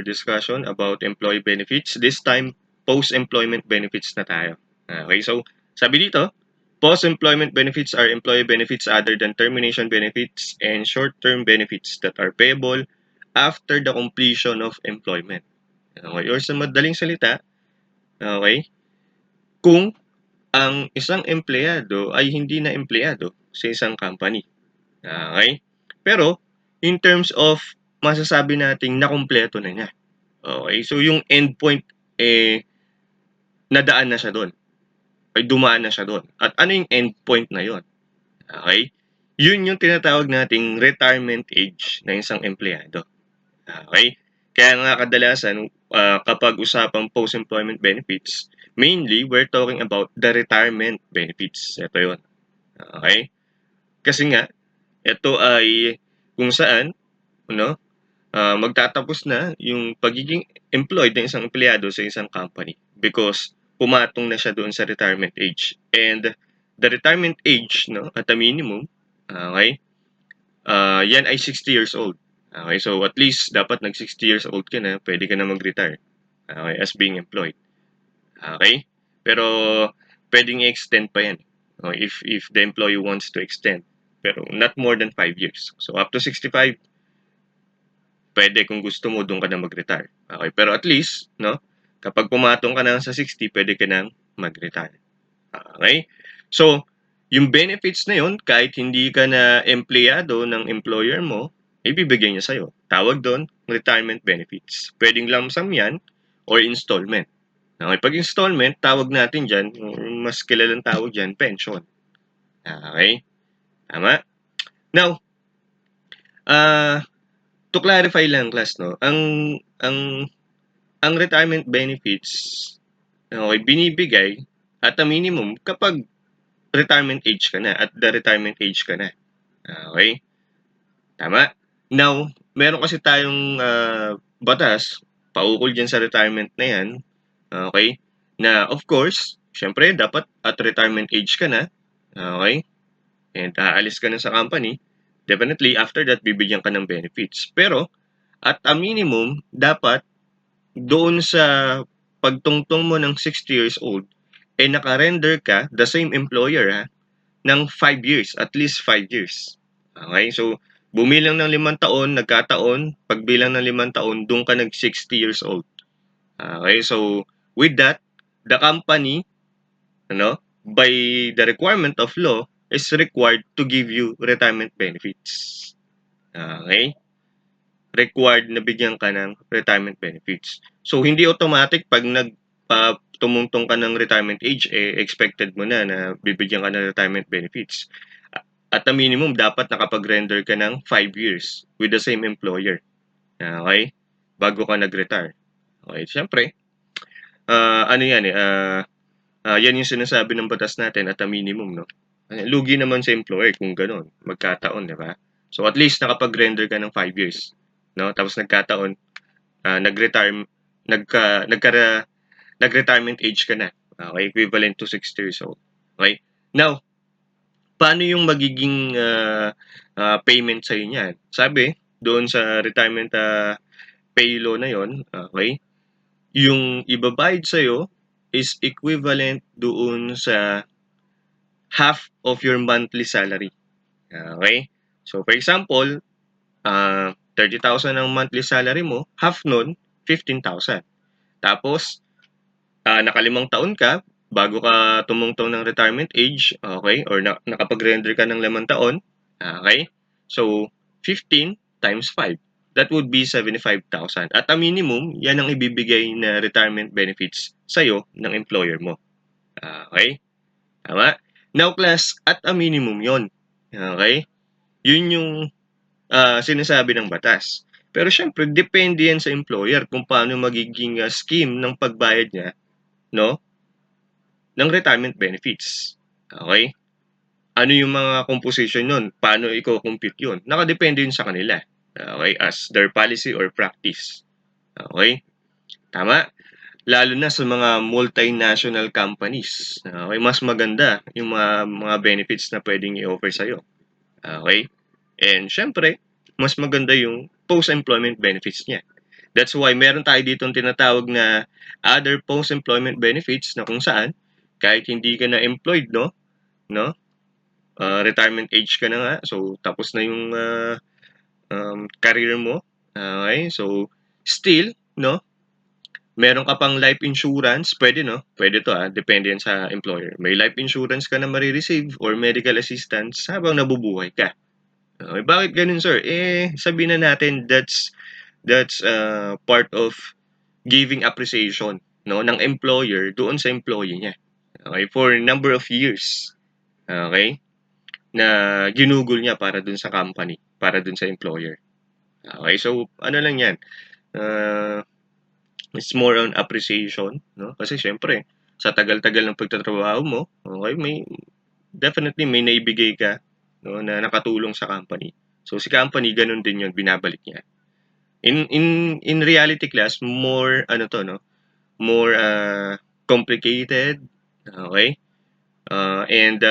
discussion about employee benefits. This time, post-employment benefits na tayo. Okay, so sabi dito, post-employment benefits are employee benefits other than termination benefits and short-term benefits that are payable after the completion of employment. Okay, or sa madaling salita, okay, kung ang isang empleyado ay hindi na empleyado sa isang company. Okay? Pero, in terms of masasabi nating nakumpleto na niya. Okay? So, yung endpoint, nadaan na siya doon. Ay dumaan na siya doon. At ano yung endpoint na yon? Okay? Yun yung tinatawag nating retirement age ng isang empleyado. Okay? Kaya nga kadalasan, kapag usapang post-employment benefits, mainly, we're talking about the retirement benefits. Ito yun. Okay? Kasi nga, ito ay kung saan, ano, magtatapos na yung pagiging employed ng isang empleyado sa isang company because pumatong na siya doon sa retirement age. And the retirement age, no, at a minimum, okay, yan ay 60 years old. Okay, so at least dapat nag 60 years old ka na, pwede ka na mag-retire. Okay, as being employed. Okay? Pero pwedeng i-extend pa yan. Okay, if the employee wants to extend. Pero not more than 5 years. So up to 65, pwede kung gusto mo doon ka na mag-retire. Okay, pero at least, no, kapag pumatong ka na sa 60, pwede ka nang mag-retire. Okay? So, yung benefits na yun, kahit hindi ka na empleyado ng employer mo, ibibigay niya sa'yo. Tawag doon, retirement benefits. Pwedeng lump sum yan or installment. Okay, pag installment, tawag natin dyan, mas kilalang tawag dyan, pension. Okay? Tama? Now, to clarify lang class, no, ang retirement benefits, okay, binibigay at a minimum kapag retirement age ka na, at the retirement age ka na. Okay? Tama? Now, meron kasi tayong batas, paukol dyan sa retirement na yan, okay, na of course, syempre, dapat at retirement age ka na, okay, and aalis ka na sa company, definitely, after that, bibigyan ka ng benefits. Pero, at a minimum, dapat, doon sa pagtungtong mo ng 60 years old, naka-render ka, the same employer, ng 5 years, at least 5 years. Okay, so, bumilang ng 5 taon, nagkataon, pagbilang ng 5 taon, doon ka nag 60 years old. Okay, so, with that, the company, by the requirement of law, is required to give you retirement benefits. Okay? Required na bigyan ka ng retirement benefits. So, hindi automatic pag tumungtong ka ng retirement age, expected mo na bibigyan ka ng retirement benefits. At a minimum, dapat nakapag-render ka ng 5 years with the same employer. Okay? Bago ka nag-retire. Okay, siyempre, ano yan yan yung sinasabi ng batas natin at a minimum, no? Lugi naman sa employer kung gano'n, magkataon, di ba? So at least nakapag-render ka ng 5 years, no? Tapos nagkataon, nag-retirement age ka na. Okay, equivalent to 60 years old. Okay? Now, paano yung magiging payment sa niyan? Sabi, doon sa retirement pay law na yon, okay? Yung ibabayad sa'yo is equivalent doon sa half of your monthly salary. Okay? So, for example, 30,000 ang monthly salary mo, half nun, 15,000. Tapos, nakalimang taon ka, bago ka tumungtong ng retirement age, okay? Or nakapag-render ka ng 5 taon, okay? So, 15 times 5. That would be 75,000. At a minimum, yan ang ibibigay na retirement benefits sa'yo ng employer mo. Okay? Tama? Now, class, at a minimum yon. Okay? Yun yung sinasabi ng batas. Pero syempre, depende yan sa employer kung paano magiging scheme ng pagbayad niya, no, ng retirement benefits. Okay? Ano yung mga composition nun? Paano i-compute yun? Nakadepende yun sa kanila. Okay? As their policy or practice. Okay? Tama? Lalo na sa mga multinational companies. Okay? Mas maganda yung mga benefits na pwedeng i-offer sa'yo. Okay? And syempre, mas maganda yung post-employment benefits niya. That's why meron tayo ditong tinatawag na other post-employment benefits na kung saan kahit hindi ka na employed, no? Retirement age ka na nga, so tapos na yung career mo. Okay? So still, no? Meron ka pang life insurance, pwede, no? Pwede to, depende yan sa employer. May life insurance ka na marireceive or medical assistance habang nabubuhay ka. Okay, bakit ganun, sir? Sabihin na natin that's part of giving appreciation, no, ng employer doon sa employee niya. Okay, for a number of years. Okay? Na ginugol niya para dun sa company, para dun sa employer. Okay, so ano lang 'yan. Uh, it's more on appreciation, no? Kasi syempre sa tagal-tagal ng pagtatrabaho mo, okay, definitely may naibigay ka, no, na nakatulong sa company. So si company ganun din 'yon, binabalik niya. In reality class, more ano to, no? More complicated, okay? And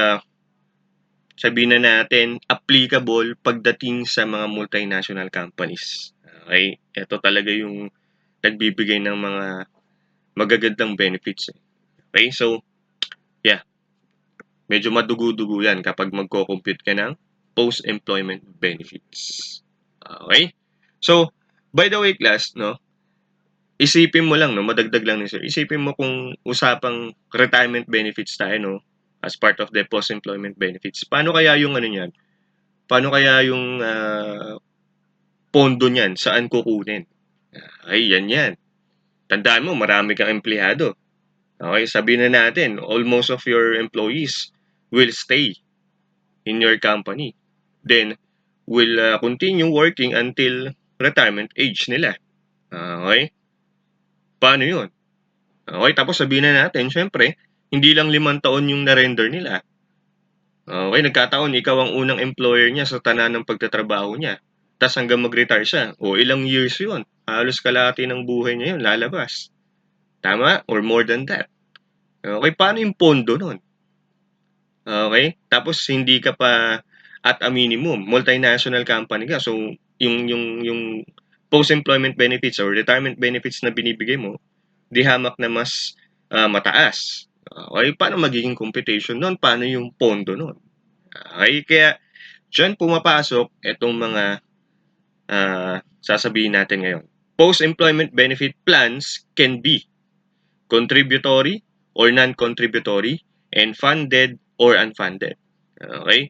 sabihin na natin applicable pagdating sa mga multinational companies. Okay? Ito talaga yung nagbibigay ng mga magagandang benefits. Okay? So, yeah. Medyo madugo-dugo yan kapag magko-compute ka ng post-employment benefits. Okay? So, by the way, class, no? Isipin mo lang, no, madagdag lang ni sir. Isipin mo kung usapang retirement benefits tayo, no, as part of the post-employment benefits. Paano kaya yung ano niyan? Paano kaya yung pondo niyan? Saan kukunin? Ay, yan. Tandaan mo, marami kang empleyado. Okay, sabihin na natin, almost of your employees will stay in your company. Then, will continue working until retirement age nila. Okay? Paano yun? Okay, tapos sabihin na natin, syempre, hindi lang 5 taon yung na-render nila. Okay, nagkataon, ikaw ang unang employer niya sa tanan ng pagtatrabaho niya. Tapos hanggang mag-retire siya. O ilang years yun. Halos kalahati ng buhay niya yun, lalabas. Tama? Or more than that. Okay, paano yung pondo nun? Okay? Tapos hindi ka pa at a minimum, multinational company ka. So, yung post-employment benefits or retirement benefits na binibigay mo, di hamak na mas mataas. Okay, paano magiging computation nun? Paano yung pondo nun? Okay, kaya diyan pumapasok itong mga sasabihin natin ngayon. Post-employment benefit plans can be contributory or non-contributory and funded or unfunded. Okay?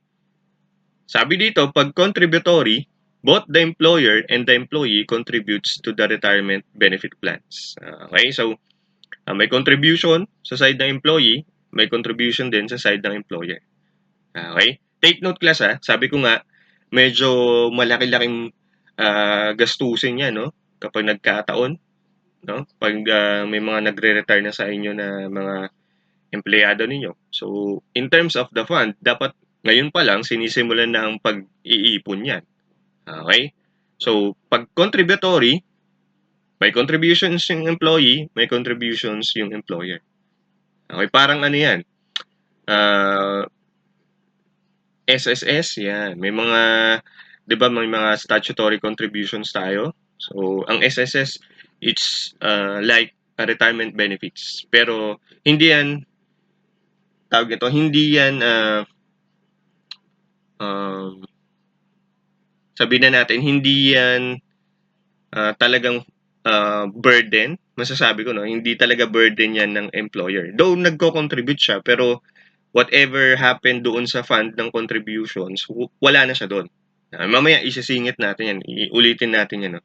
Sabi dito, pag contributory, both the employer and the employee contributes to the retirement benefit plans. Okay? So, may contribution sa side ng employee, may contribution din sa side ng employer. Okay? Take note class sabi ko nga, medyo malaki-laking gastusin yan, no? Kapag nagkataon, no? Pag may mga nagre-retire na sa inyo na mga empleyado ninyo. So, in terms of the fund, dapat ngayon pa lang sinisimulan na ang pag-iipon yan. Okay? So, pag contributory, may contributions yung employee, may contributions yung employer. Okay, parang ano yan, SSS, yan. May mga, di ba, may mga statutory contributions tayo. So, ang SSS, it's like retirement benefits. Pero, hindi yan, tawag ito, hindi yan, sabihin na natin, hindi yan talagang burden. Masasabi ko, no, hindi talaga burden yan ng employer. Though, nagko-contribute siya, pero whatever happened doon sa fund ng contributions, wala na siya doon. Mamaya isisingit natin yan, ulitin natin yan. No?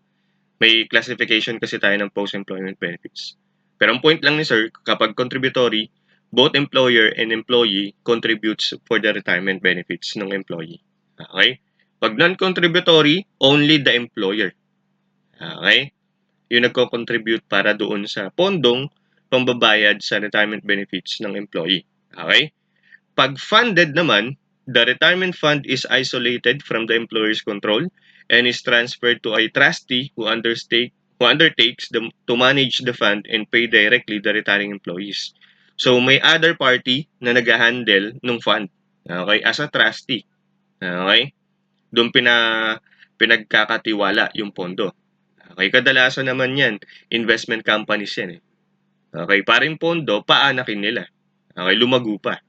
May classification kasi tayo ng post-employment benefits. Pero ang point lang ni sir, kapag contributory, both employer and employee contributes for the retirement benefits ng employee. Okay? Pag non-contributory, only the employer. Okay? Yung nagko-contribute para doon sa pondong pambabayad sa retirement benefits ng employee. Okay? Pag funded naman, the retirement fund is isolated from the employer's control and is transferred to a trustee who undertakes to manage the fund and pay directly the retiring employees. So may other party na nag-handle ng fund. Okay, as a trustee. Okay? Doon pinagkakatiwala yung pondo. Okay, kadalasan naman yan, investment companies yan eh. Okay, paring pondo, paanakin nila. Okay, lumago pa.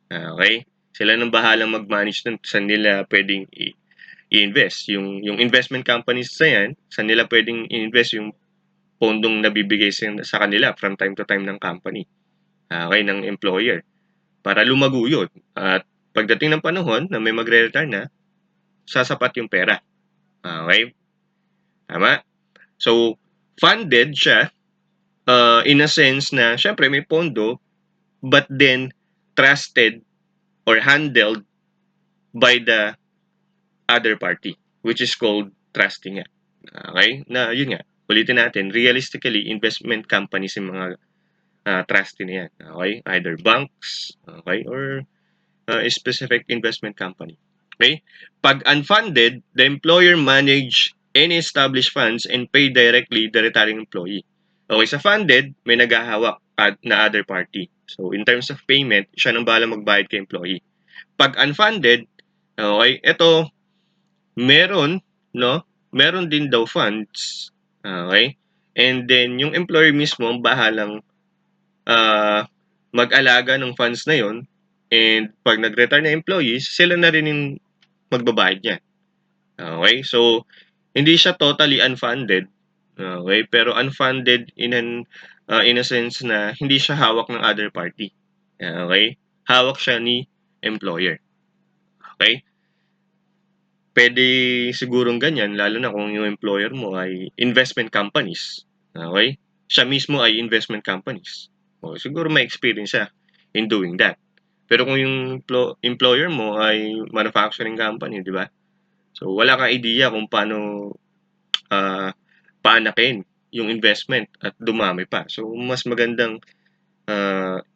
Okay, sila nang bahalang mag-manage nun, saan nila pwedeng i-invest. Yung investment companies na yan, saan nila pwedeng i-invest yung pondong nabibigay sa kanila from time to time ng company. Okay, ng employer. Para lumago yun. At pagdating ng panahon na may magre-retire na, sasapat yung pera. Okay? Tama? So, funded siya in a sense na, syempre, may pondo, but then, trusted or handled by the other party, which is called trusting nga. Okay? Na, yun nga, ulitin natin, realistically, investment companies yung mga trustee na yan. Okay? Either banks, okay, or a specific investment company. Okay? Pag unfunded, the employer manage any established funds and pay directly the retiring employee. Okay, sa funded, may naghahawak na other party. So, in terms of payment, siya nang bahala magbayad kay employee. Pag unfunded, okay, ito, meron, no? Meron din daw funds. Okay? And then, yung employer mismo ang bahalang mag-alaga ng funds na yon. And pag nag-retire na employees, sila na rin yung magbabayad niyan. Okay? So, hindi siya totally unfunded. Okay? Pero unfunded in a sense na hindi siya hawak ng other party. Okay? Hawak siya ni employer. Okay? Pwede sigurong ganyan, lalo na kung yung employer mo ay investment companies. Okay? Siya mismo ay investment companies. O, siguro may experience siya in doing that. Pero kung yung employer mo ay manufacturing company, di ba? So, wala kang idea kung paano paanakin yung investment at dumami pa. So, mas magandang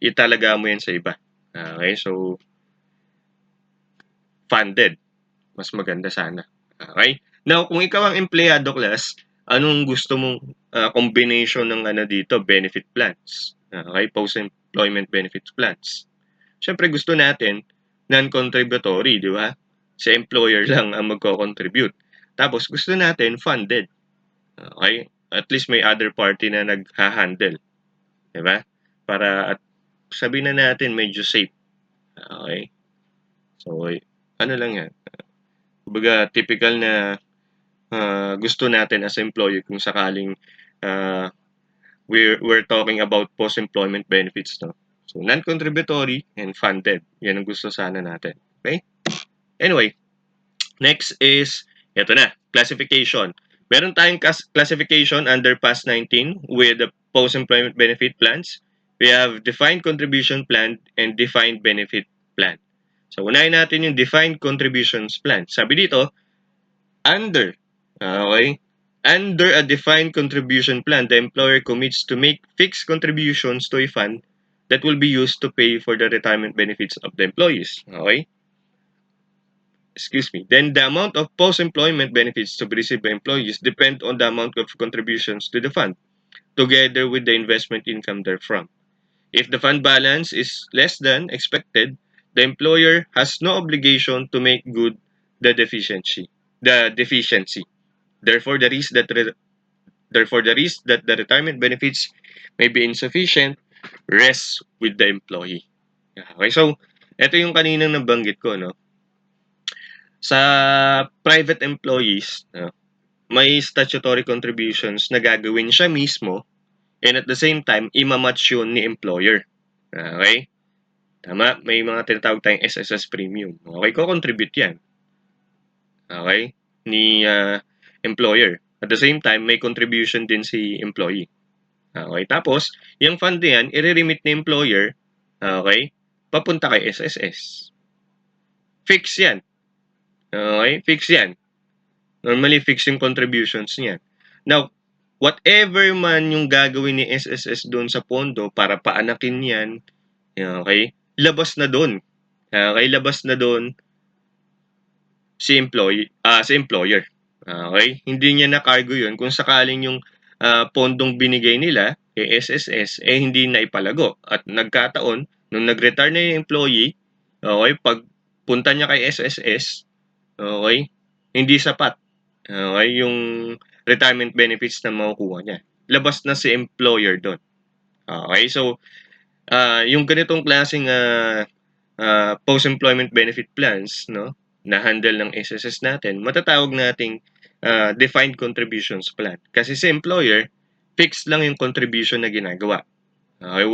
italaga mo yan sa iba. Okay? So, funded. Mas maganda sana. Okay? Now, kung ikaw ang empleyado, class, anong gusto mong combination ng dito, benefit plans? Okay? Post-employment benefit plans. Siyempre, gusto natin non-contributory, di ba? Si employer lang ang magko-contribute. Tapos, gusto natin funded. Okay? At least may other party na nagha-handle. Di ba? Para at sabihin na natin medyo safe. Okay? So, ano lang yan. Kumbaga, typical na gusto natin as employee kung sakaling we're talking about post-employment benefits, no? So, non-contributory and funded. Yan ang gusto sana natin. Okay? Anyway, next is, ito na, classification. Meron tayong classification under PAS 19 with the post-employment benefit plans. We have defined contribution plan and defined benefit plan. So, unahin natin yung defined contributions plan. Sabi dito, under a defined contribution plan, the employer commits to make fixed contributions to a fund that will be used to pay for the retirement benefits of the employees. Okay? Excuse me. Then the amount of post-employment benefits to be received by employees depend on the amount of contributions to the fund, together with the investment income therefrom. If the fund balance is less than expected, the employer has no obligation to make good the deficiency. Therefore, the risk that the retirement benefits may be insufficient rests with the employee. Okay, so ito yung kaninang nabanggit ko, no? Sa private employees, no, may statutory contributions na gagawin siya mismo and at the same time, imamatch yun ni employer. Okay? Tama? May mga tinatawag tayong SSS premium. Okay, ko-contribute yan. Okay? Ni employer. At the same time, may contribution din si employee. Okay? Tapos, yung fund na yan, i-remit ni employer, okay, papunta kay SSS. Fix yan. Okay? Fix yan. Normally, fix yung contributions niyan. Now, whatever man yung gagawin ni SSS doon sa pondo para paanakin yan, okay, labas na doon. Okay, labas na doon si employer. Okay? Hindi niya na-cargo yun kung sakaling yung pondong binigay nila kay SSS hindi na ipalago. At nagkataon, nung nag-retire na yung employee, okay, pag punta niya kay SSS, okay, hindi sapat. Okay, yung retirement benefits na makukuha niya. Labas na si employer doon. Okay, so yung ganitong klaseng post-employment benefit plans, no, na handle ng SSS natin, matatawag nating defined contributions plan. Kasi si employer, fixed lang yung contribution na ginagawa. Okay,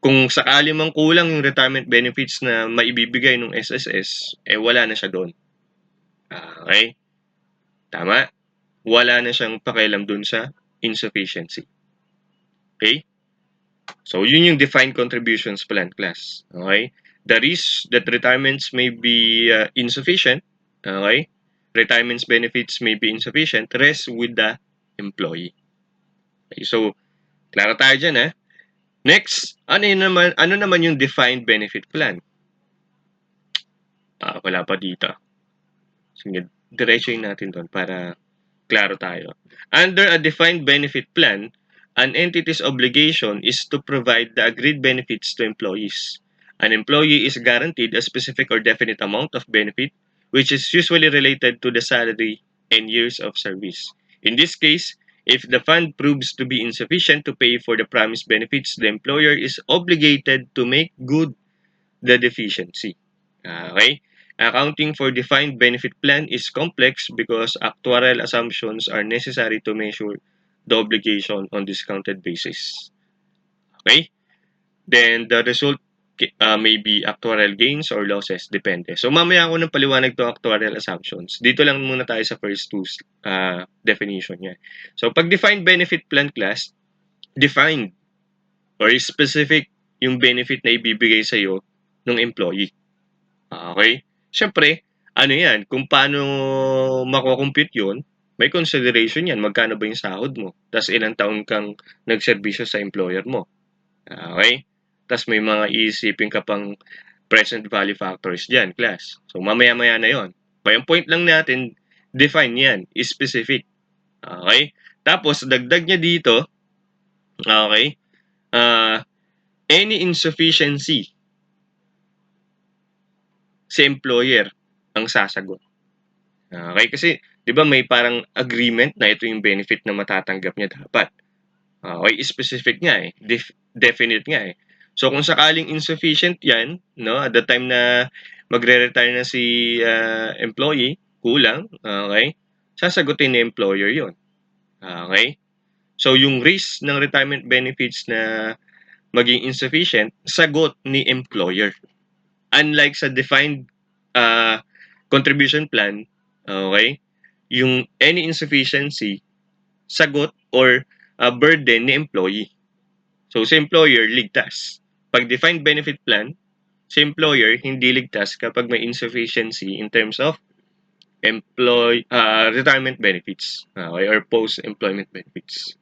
kung sakali mang kulang yung retirement benefits na maibibigay ng SSS, wala na siya doon. Okay? Tama? Wala na siyang pakialam doon sa insufficiency. Okay? So, yun yung defined contributions plan, class. Okay? The risk that retirements may be insufficient, okay? Retirements benefits may be insufficient, rests with the employee. Okay? So, klaro tayo dyan, ha? Next, ano naman yung defined benefit plan? Wala pa dito. Sige, diretsuhin natin doon para klaro tayo. Under a defined benefit plan, an entity's obligation is to provide the agreed benefits to employees. An employee is guaranteed a specific or definite amount of benefit, which is usually related to the salary and years of service. In this case, if the fund proves to be insufficient to pay for the promised benefits, the employer is obligated to make good the deficiency. Okay? Accounting for defined benefit plan is complex because actuarial assumptions are necessary to measure the obligation on discounted basis. Okay? Then the result may be actuarial gains or losses, depende. So mamaya ako ng paliwanag to actuarial assumptions. Dito lang muna tayo sa first two definition niya. So pag defined benefit plan, class, defined or specific yung benefit na ibibigay sa iyo ng employee. Okay? Siyempre, ano yan, kung paano mako-compute yun, may consideration yan. Magkano ba yung sahod mo? Tapos ilang taon kang nagserbisyo sa employer mo. Okay? Tapos may mga iisipin ka pang present value factors dyan, class. So, mamaya-maya na yon. Kaya yung point lang natin, define yan, specific. Okay? Tapos, dagdag niya dito, okay, any insufficiency si employer ang sasagot. Okay, kasi 'di ba may parang agreement na ito yung benefit na matatanggap niya dapat. Okay, specific nga definite nga eh. So kung sakaling insufficient 'yan, no, at the time na magre-retire na si employee, kulang, okay? Sasagutin ni employer 'yon. Okay? So yung risk ng retirement benefits na maging insufficient, sagot ni employer. Unlike sa defined contribution plan, okay, yung any insufficiency, sagot or burden ni employee. So, si employer, ligtas. Pag defined benefit plan, si employer, hindi ligtas kapag may insufficiency in terms of retirement benefits, okay, or post-employment benefits.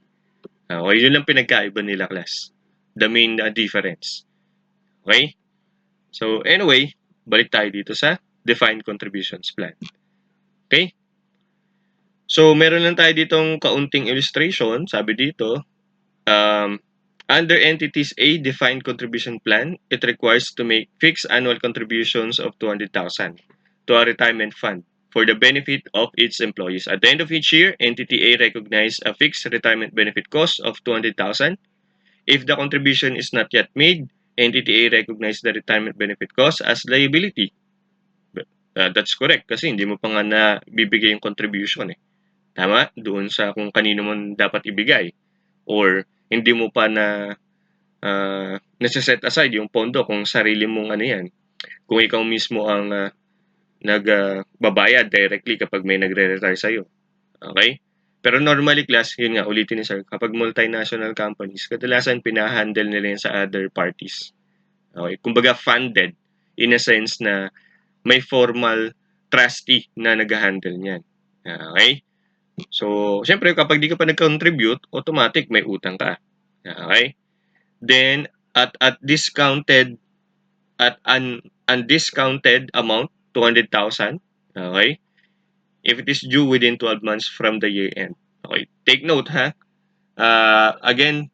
Okay, yun lang pinagkaiba nila, class. The main difference. Okay? So, anyway, balik tayo dito sa defined contributions plan. Okay? So, meron lang tayo ditong kaunting illustration. Sabi dito, under entities A defined contribution plan, it requires to make fixed annual contributions of 200,000 to a retirement fund for the benefit of its employees. At the end of each year, entity A recognizes a fixed retirement benefit cost of 200,000. If the contribution is not yet made, entity A recognizes the retirement benefit cost as liability. That's correct kasi hindi mo pa nga na bibigay yung contribution eh. Tama? Doon sa kung kanino mo dapat ibigay. Or hindi mo pa na nasa-set aside yung pondo kung sarili mong ano yan. Kung ikaw mismo ang nagbabayad directly kapag may nagre-retire sa'yo. Okay? Pero normally, class, yun nga, ulitin ni sir, kapag multinational companies, kadalasan pinahandle nila yan sa other parties. Okay? Kumbaga funded in a sense na may formal trustee na nag-handle niyan. Okay? So, syempre, kapag di ka pa nag-contribute, automatic may utang ka. Okay? Then, at discounted, at undiscounted amount, 200,000. Okay? If it is due within 12 months from the year end. Okay? Take note, ha? Again,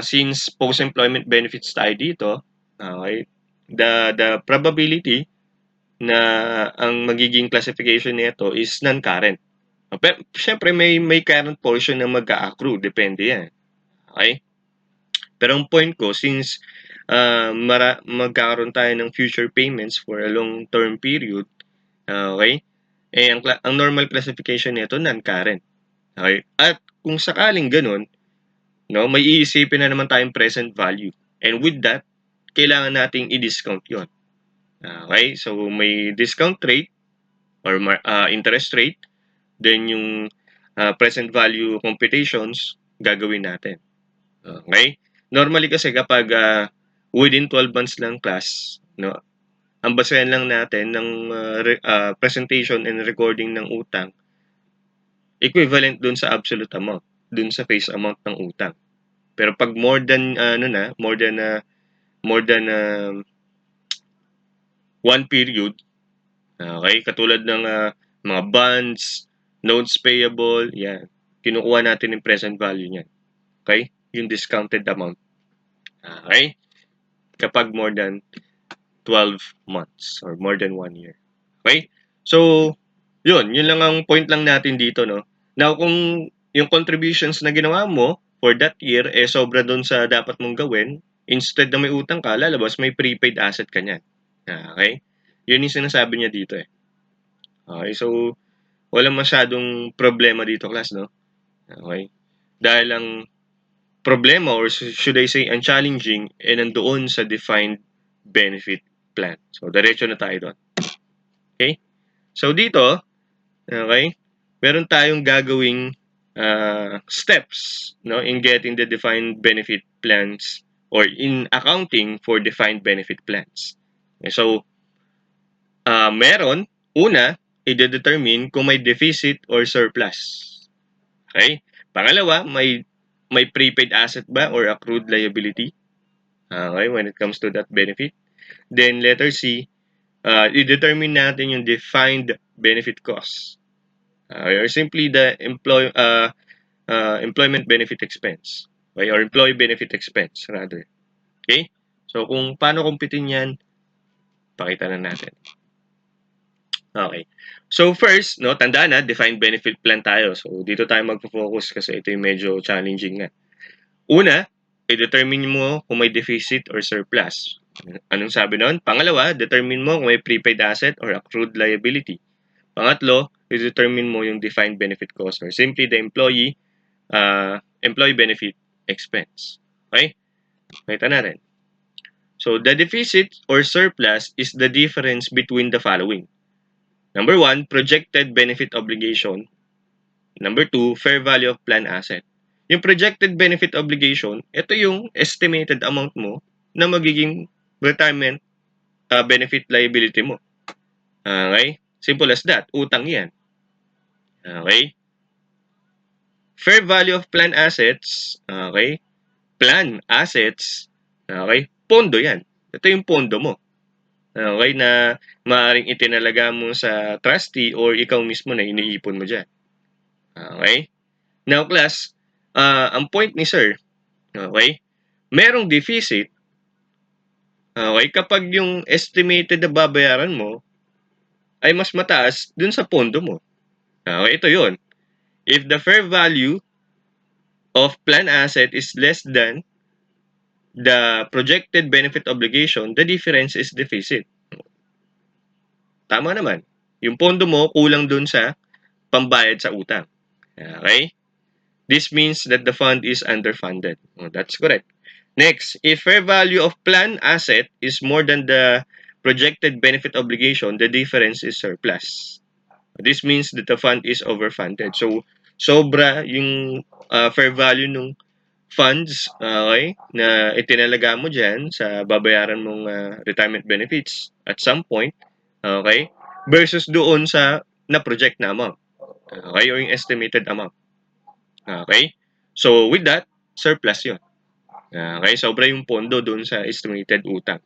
since post-employment benefits tayo dito, okay, the probability na ang magiging classification nito is non-current. Pero siyempre may current portion na mag-a-accrue, depende yan. Okay? Pero ang point ko, since magkakaroon tayo ng future payments for a long-term period, okay? Ang normal classification nito non-current. Okay? At kung sakaling ganun, no, may iisipin na naman tayong present value. And with that, kailangan nating i-discount yon. Okay? So, may discount rate or interest rate, then yung present value computations, gagawin natin. Okay? Normally kasi kapag within 12 months lang class, no, ang basehan lang natin ng presentation and recording ng utang, equivalent dun sa absolute amount, dun sa face amount ng utang. Pero pag more than one period, okay, katulad ng mga bonds, notes payable, yan, kinukuha natin yung present value niyan. Okay? Yung discounted amount. Okay? Kapag more than 12 months or more than 1 year. Okay? So, yun lang ang point lang natin dito, no? Now, kung yung contributions na ginawa mo for that year, sobra doon sa dapat mong gawin, instead na may utang ka, lalabas may prepaid asset ka niyan. Okay? Yun yung sinasabi niya dito eh. Okay, so, walang masyadong problema dito, class, no? Okay? Dahil ang problema, or should I say, ang challenging, nandoon sa defined benefit plan. So, diretso na tayo doon. Okay? So, dito, okay, meron tayong gagawing steps, no, in getting the defined benefit plans or in accounting for defined benefit plans. Okay, so, meron, una, i-determine kung may deficit or surplus. Okay? Pangalawa, may prepaid asset ba or accrued liability? Okay, when it comes to that benefit. Then, letter C, i-determine natin yung defined benefit cost. Or simply the employment benefit expense. Okay? Or employee benefit expense, rather. Okay? So, kung paano kumpitin yan, pakita na natin. Okay. So, first, no, tandaan na, defined benefit plan tayo. So, dito tayo magpo-focus kasi ito yung medyo challenging nga. Una, i-determine mo kung may deficit or surplus. Anong sabi nun? Pangalawa, determine mo kung may prepaid asset or accrued liability. Pangatlo, i-determine mo yung defined benefit cost or simply the employee benefit expense. Okay? Kita na rin. So, the deficit or surplus is the difference between the following. Number 1, projected benefit obligation. Number 2, fair value of plan asset. Yung projected benefit obligation, ito yung estimated amount mo na magiging retirement benefit liability mo. Okay? Simple as that. Utang yan. Okay? Fair value of plan assets. Okay? Plan assets. Okay? Pondo yan. Ito yung pondo mo. Okay? Na maaaring itinalaga mo sa trustee or ikaw mismo na iniipon mo dyan. Okay? Now, class, ang point ni sir, okay, merong deficit, okay, kapag yung estimated na babayaran mo ay mas mataas dun sa pondo mo. Okay, ito yun. If the fair value of plan asset is less than the projected benefit obligation, the difference is deficit. Tama naman. Yung pondo mo kulang dun sa pambayad sa utang. Okay? This means that the fund is underfunded. Oh, that's correct. Next, if fair value of plan asset is more than the projected benefit obligation, the difference is surplus. This means that the fund is overfunded. So, sobra yung fair value ng funds, okay, na itinalaga mo dyan sa babayaran mong retirement benefits at some point, okay, versus doon sa na-project na amount. Okay, o yung estimated amount. Okay? So, with that, surplus yun. Okay? Sobra yung pondo doon sa estimated utang.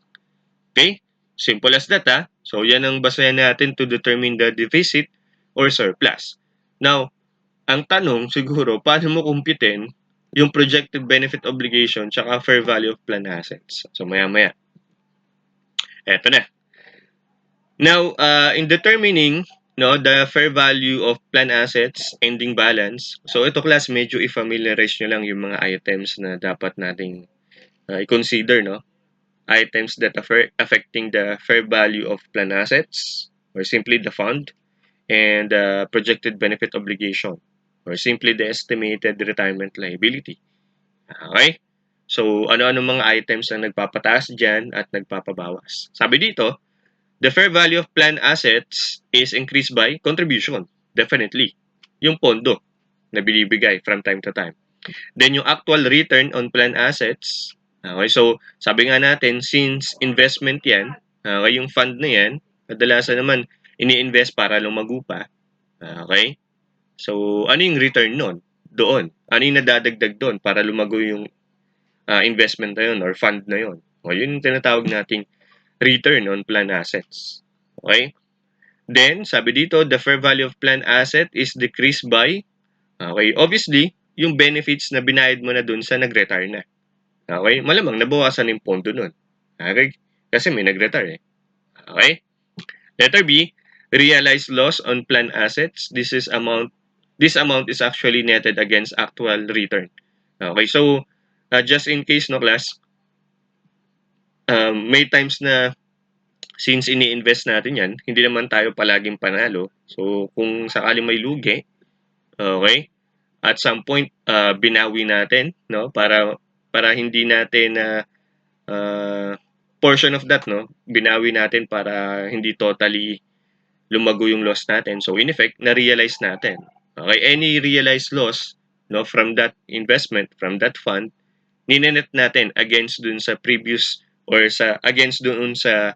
Okay? Simple as that, ha? So, yan ang basehan natin to determine the deficit or surplus. Now, ang tanong siguro, paano mo kumpitin yung projected benefit obligation tsaka fair value of plan assets? So, maya-maya. Eto na. Now, in determining, no, the fair value of plan assets, ending balance. So ito class, medyo i-familiarize nyo lang yung mga items na dapat nating i-consider, no? Items that affecting the fair value of plan assets, or simply the fund, and projected benefit obligation, or simply the estimated retirement liability. Okay? So, ano-ano mga items ang nagpapataas dyan at nagpapabawas? Sabi dito, the fair value of plan assets is increased by contribution. Definitely. Yung pondo na binibigay from time to time. Then yung actual return on plan assets. Okay, so sabi nga natin, since investment yan, okay, yung fund na yan, kadalasan naman, ini-invest para lumago pa. Okay? So, ano yung return nun? Doon. Ano yung nadadagdag doon para lumago yung investment na yun or fund na yun? O, yun yung tinatawag nating return on plan assets. Okay? Then, sabi dito, the fair value of plan asset is decreased by, okay, obviously, yung benefits na binayad mo na dun sa nag-retire na. Okay? Malamang nabawasan yung pondo nun. Okay? Kasi may nag-retire eh. Okay? Letter B, realized loss on plan assets. This amount is actually netted against actual return. Okay, so just in case no class, may times na since ini-invest natin yan, hindi naman tayo palaging panalo. So kung sakaling may lugi, okay, at some point binawi natin, no, para hindi natin portion of that, no, binawi natin para hindi totally lumago yung loss natin. So in effect, na-realize natin. Okay, any realized loss, no, from that investment, from that fund, ninenet natin against dun sa previous or against dun sa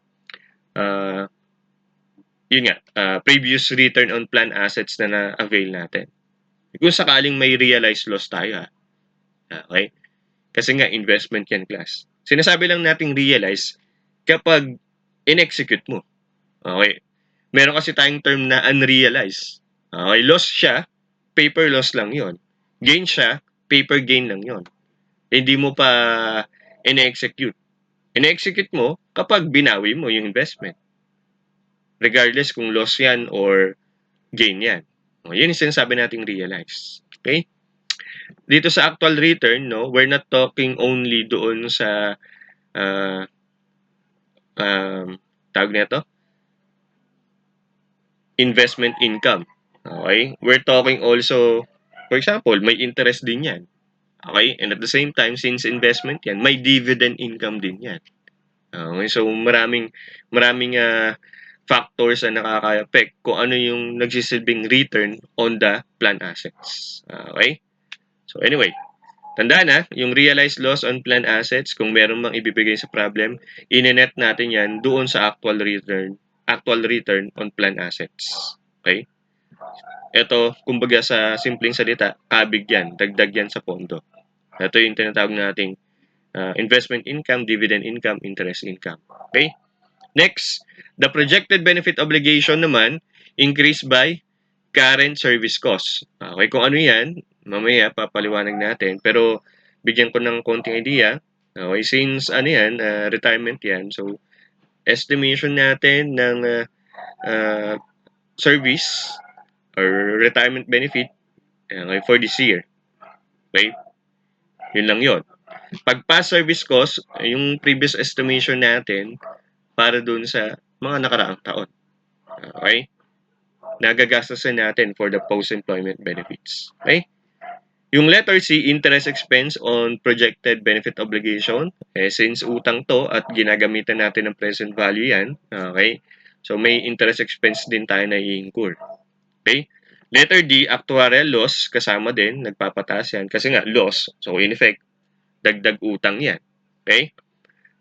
previous return on plan assets na na-avail natin. Kung sakaling may realized loss tayo, okay? Kasi nga, investment yan, class. Sinasabi lang nating realize kapag in-execute mo. Okay? Meron kasi tayong term na unrealized. Okay? Loss siya, paper loss lang yon. Gain siya, paper gain lang yon. Hindi mo pa in-execute. In-execute mo kapag binawi mo yung investment. Regardless kung loss yan or gain yan. Yun yung sinasabi nating realize. Okay? Dito sa actual return, no, we're not talking only doon sa tawag nito, investment income. Okay? We're talking also, for example, may interest din yan. Okay? And at the same time, since investment yan, may dividend income din yan. Okay? So, maraming factors na nakaka-affect kung ano yung nagsisilbing return on the plan assets. Okay? So, anyway, tandaan na, yung realized loss on plan assets, kung meron mang ibibigay sa problem, inenet natin yan doon sa actual return on plan assets. Okay? Ito, kumbaga sa simpleng salita, kabig yan, dagdag yan sa pondo. Ito yung tinatawag nating investment income, dividend income, interest income. Okay? Next, the projected benefit obligation naman increased by current service cost. Okay, kung ano yan, mamaya papaliwanag natin. Pero bigyan ko ng konting idea. Okay, since ano yan, retirement yan. So, estimation natin ng service or retirement benefit okay, for this year. Okay? Yun lang yun. Pag past service cost, yung previous estimation natin para dun sa mga nakaraang taon. Okay? Nagagastasan natin for the post-employment benefits. Okay? Yung letter C, interest expense on projected benefit obligation. Since utang to at ginagamitan natin ng present value yan, okay? So, may interest expense din tayo na i-incur. Okay? Letter D, actuarial loss, kasama din, nagpapataas yan. Kasi nga, loss. So, in effect, dagdag utang yan. Okay?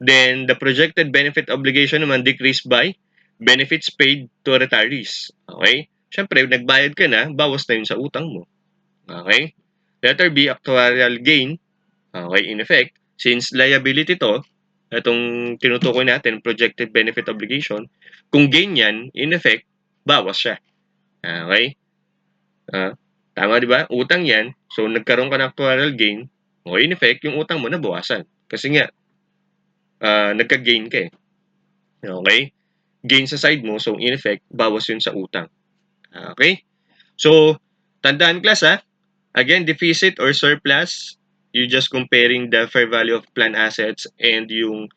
Then, the projected benefit obligation naman decreased by benefits paid to retirees. Okay? Siyempre, nagbayad ka na, bawas na yun sa utang mo. Okay? Letter B, actuarial gain. Okay, in effect, since liability to, itong tinutukoy natin, projected benefit obligation, kung gain yan, in effect, bawas siya. Okay? Tama, di ba? Utang yan. So, nagkaroon ka ng actuarial gain. O, in effect, yung utang mo nabawasan. Kasi nga, nagka-gain ka eh. Okay? Gain sa side mo, so in effect, bawas yun sa utang. Okay? So, tandaan class again, deficit or surplus, you just comparing the fair value of planned assets and yung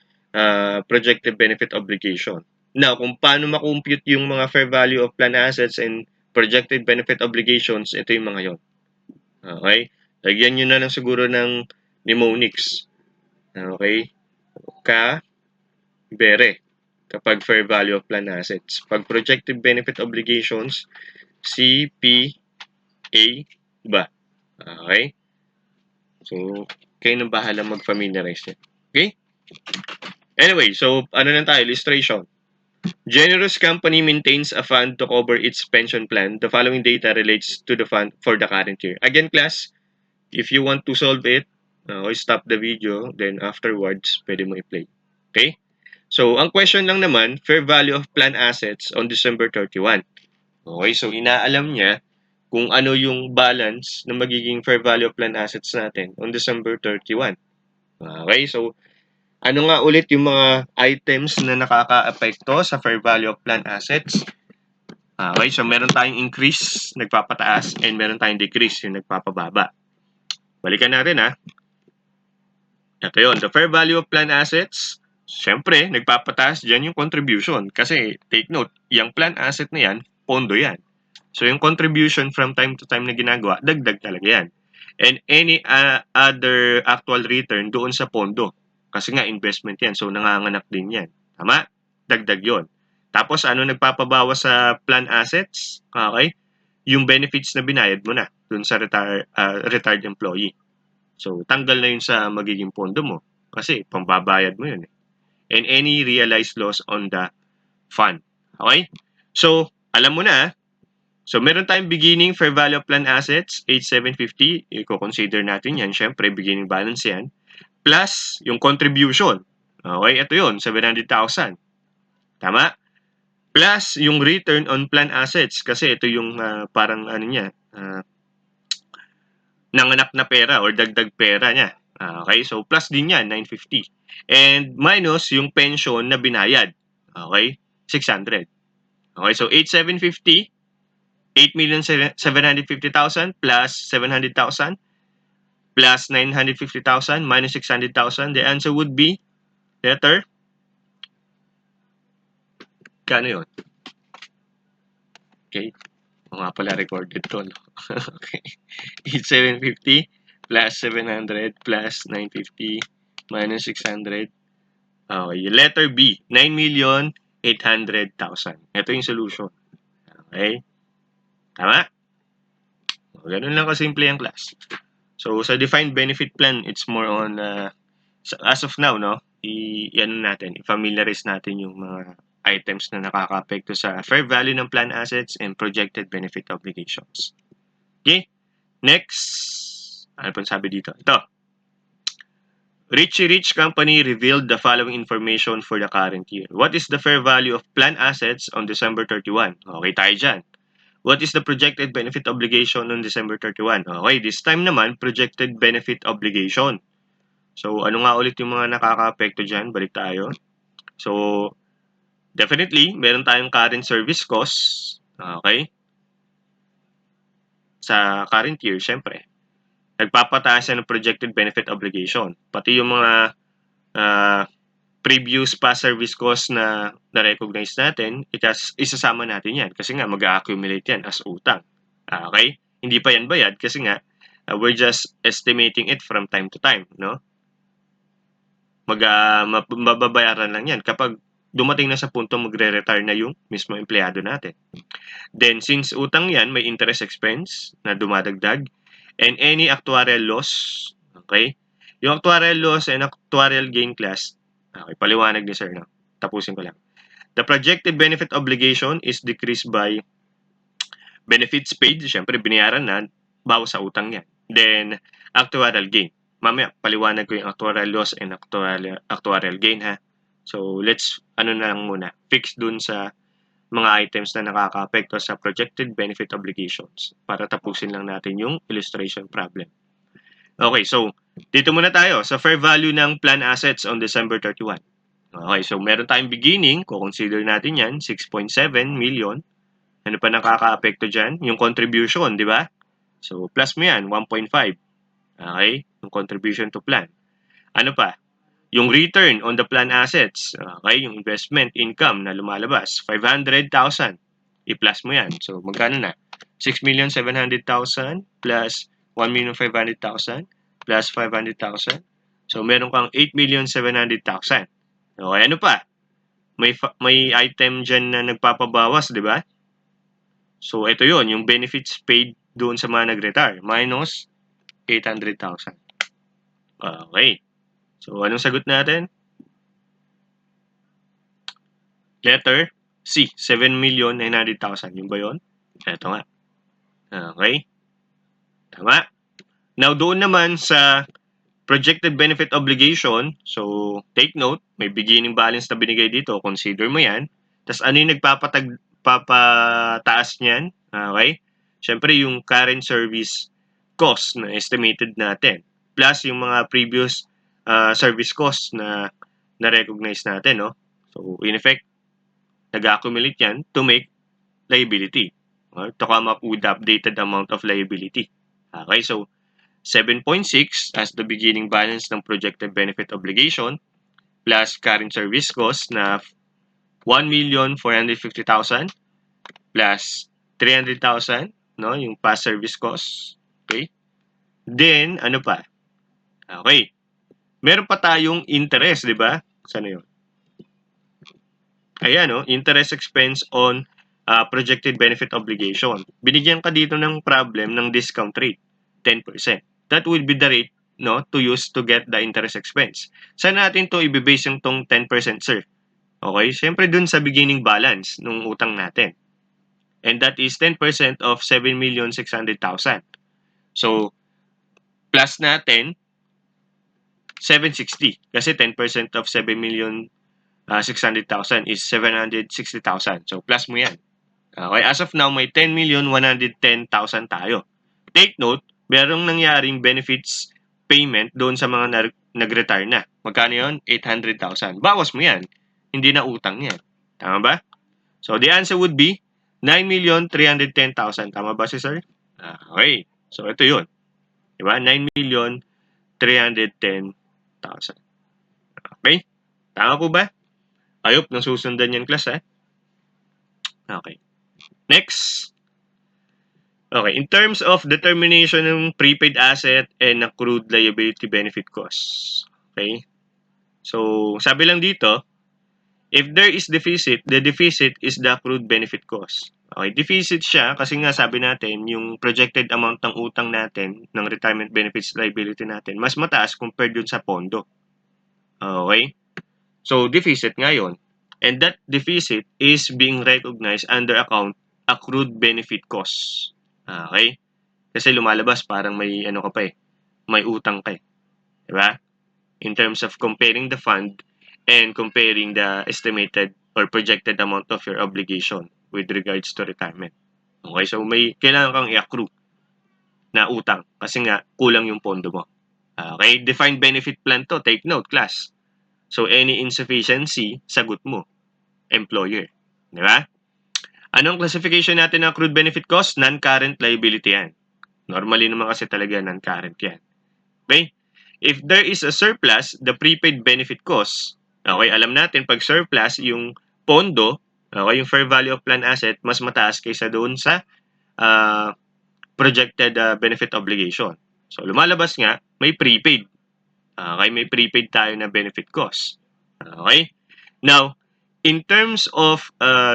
projected benefit obligation. Now, kung paano makompute yung mga fair value of planned assets and projected benefit obligations, ito yung mga yon. Okay? Lagyan nyo na lang siguro ng mnemonics. Okay? Bere kapag fair value of planned assets. Pag projected benefit obligations, CPA ba? Okay? So, kayo nang bahala mag-familiarize niya. Okay? Anyway, so ano lang tayo, illustration. Generous company maintains a fund to cover its pension plan. The following data relates to the fund for the current year. Again, class, if you want to solve it, stop the video, then afterwards, pwede mo i-play. Okay? So, ang question lang naman, fair value of planned assets on December 31. Okay, so inaalam niya kung ano yung balance na magiging fair value of planned assets natin on December 31. Okay, so ano nga ulit yung mga items na nakaka-apekto sa fair value of planned assets? Okay, so meron tayong increase, nagpapataas, and meron tayong decrease, yung nagpapababa. Balikan natin Ito yun, the fair value of planned assets, syempre, nagpapataas dyan yung contribution. Kasi, take note, yung planned asset na yan, pondo yan. So, yung contribution from time to time na ginagawa, dagdag talaga yan. And any other actual return doon sa pondo. Kasi nga, investment yan. So, nanganganak din yan. Tama? Dagdag yon. Tapos, ano nagpapabawas sa planned assets? Okay? Yung benefits na binayad mo na doon sa retired employee. So, tanggal na yun sa magiging pondo mo. Kasi, pambabayad mo yun. And any realized loss on the fund. Okay? So, alam mo na. So, meron tayong beginning fair value of planned assets, 8,750. I-consider natin yan. Siyempre, beginning balance yan. Plus, yung contribution. Okay? Ito yun, 700,000. Tama? Plus, yung return on planned assets. Kasi ito yung parang ano niya, nanganak na pera or dagdag pera niya. Okay? So, plus din yan, 950. And minus yung pension na binayad. Okay? 600. Okay? So, 8,750, 8,750,000 plus 700,000 plus 950,000 minus 600,000. The answer would be letter. Kano yun? Okay. O nga pala recorded to. No? Okay. 8,750 plus 700 plus 950 minus 600. Okay. Letter B, 9,800,000. Ito yung solution. Okay. Tama? O, ganun lang kasimple ang class. So, sa defined benefit plan, it's more on, as of now, no, i-familiarize natin yung mga items na nakaka-apekto sa fair value ng plan assets and projected benefit obligations. Okay? Next, ano pang sabi dito? Ito. Richie Rich Company revealed the following information for the current year. What is the fair value of planned assets on December 31? Okay tayo dyan. What is the projected benefit obligation on December 31? Okay, this time naman, projected benefit obligation. So, ano nga ulit yung mga nakaka-apekto dyan? Balik tayo. So, definitely, meron tayong current service costs. Okay? Sa current year, syempre. Nagpapataas ng projected benefit obligation. Pati yung mga previous past service costs na na-recognize natin, isasama natin yan. Kasi nga, mag-accumulate yan as utang. Okay? Hindi pa yan bayad kasi nga, we're just estimating it from time to time, no? Mababayaran lang yan kapag dumating na sa punto magre-retire na yung mismo empleyado natin. Then, since utang yan, may interest expense na dumadagdag and any actuarial loss, okay? Yung actuarial loss and actuarial gain class, okay, paliwanag ni sir, no? Tapusin ko lang. The projected benefit obligation is decreased by benefits paid, syempre binayaran na, bawas sa utang yan. Then, actuarial gain. Mamaya, paliwanag ko yung actuarial loss and actuarial gain, ha? So, let's, na lang muna, fix dun sa mga items na nakaka-apekto sa projected benefit obligations para tapusin lang natin yung illustration problem. Okay, so, dito muna tayo sa fair value ng plan assets on December 31. Okay, so meron tayong beginning, consider natin yan, 6.7 million. Ano pa nakaka-apekto dyan? Yung contribution, di ba? So, plus mo yan, 1.5. Okay? Yung contribution to plan. Ano pa? Yung return on the plan assets. Okay? Yung investment income na lumalabas. 500,000. I-plus mo yan. So, magkano na? 6,700,000 plus 1,500,000 plus 500,000. So, meron kang 8,700,000. Okay, ano pa? May item dyan na nagpapabawas, di ba? So, ito yon yung benefits paid doon sa mga nag-retire. Minus 800,000. Okay. So, anong sagot natin? Letter C, 7,900,000. Yung ba yun? Ito nga. Okay. Tama. Now, doon naman sa projected benefit obligation, so take note, may beginning balance na binigay dito. Consider mo yan. Tapos ano yung papataas niyan? Okay? Siyempre, yung current service cost na estimated natin. Plus yung mga previous service cost na na-recognize natin. No? So, in effect, nag-accumulate yan to make liability. To come up with the updated amount of liability. Okay, so 7.6 as the beginning balance ng projected benefit obligation plus current service cost na 1,450,000 plus 300,000, no, yung past service cost. Okay? Then, ano pa? Okay. Meron pa tayong interest, di ba? Sana yun? Ayan, no? Interest expense on projected benefit obligation. Binigyan ka dito ng problem ng discount rate, 10%. That will be the rate, no, to use to get the interest expense. Saan natin to i-base yung tong 10%, sir? Okay? Siyempre dun sa beginning balance ng utang natin. And that is 10% of 7,600,000. So, plus natin 760 kasi 10% of 7,600,000 is 760,000. So, plus mo yan. Okay, as of now, may 10,110,000 tayo. Take note, merong nangyaring benefits payment doon sa mga nag-retire na. Magkano yun? 800,000. Bawas mo yan. Hindi na utang yan. Tama ba? So, the answer would be 9,310,000. Tama ba si sir? Okay. So, ito yun. Diba? 9,310,000. Okay? Tama po ba? I hope nasusundan yan, class, ha? Okay. Next. Okay. In terms of determination ng prepaid asset and accrued liability benefit costs. Okay? So, sabi lang dito, if there is deficit, the deficit is the accrued benefit cost. Okay, deficit siya kasi nga sabi natin, yung projected amount ng utang natin, ng retirement benefits liability natin, mas mataas compared dun sa pondo. Okay? So, deficit nga yun. And that deficit is being recognized under account accrued benefit costs. Okay? Kasi lumalabas parang may ano ka pa eh, may utang ka eh. Diba? In terms of comparing the fund and comparing the estimated or projected amount of your obligation with regards to retirement. Okay, so may kailangan kang i-accrue na utang kasi nga kulang yung pondo mo. Okay, defined benefit plan to, take note class. So any insufficiency, sagot mo, employer. Di ba? Anong classification natin ng accrued benefit cost? Non-current liability yan. Normally naman kasi talaga non-current yan. Okay? If there is a surplus, the prepaid benefit cost, okay, alam natin pag surplus, yung pondo, okay, yung fair value of plan asset, mas mataas kaysa doon sa projected benefit obligation. So, lumalabas nga, may prepaid. Okay, may prepaid tayo na benefit cost. Okay? Now, in terms of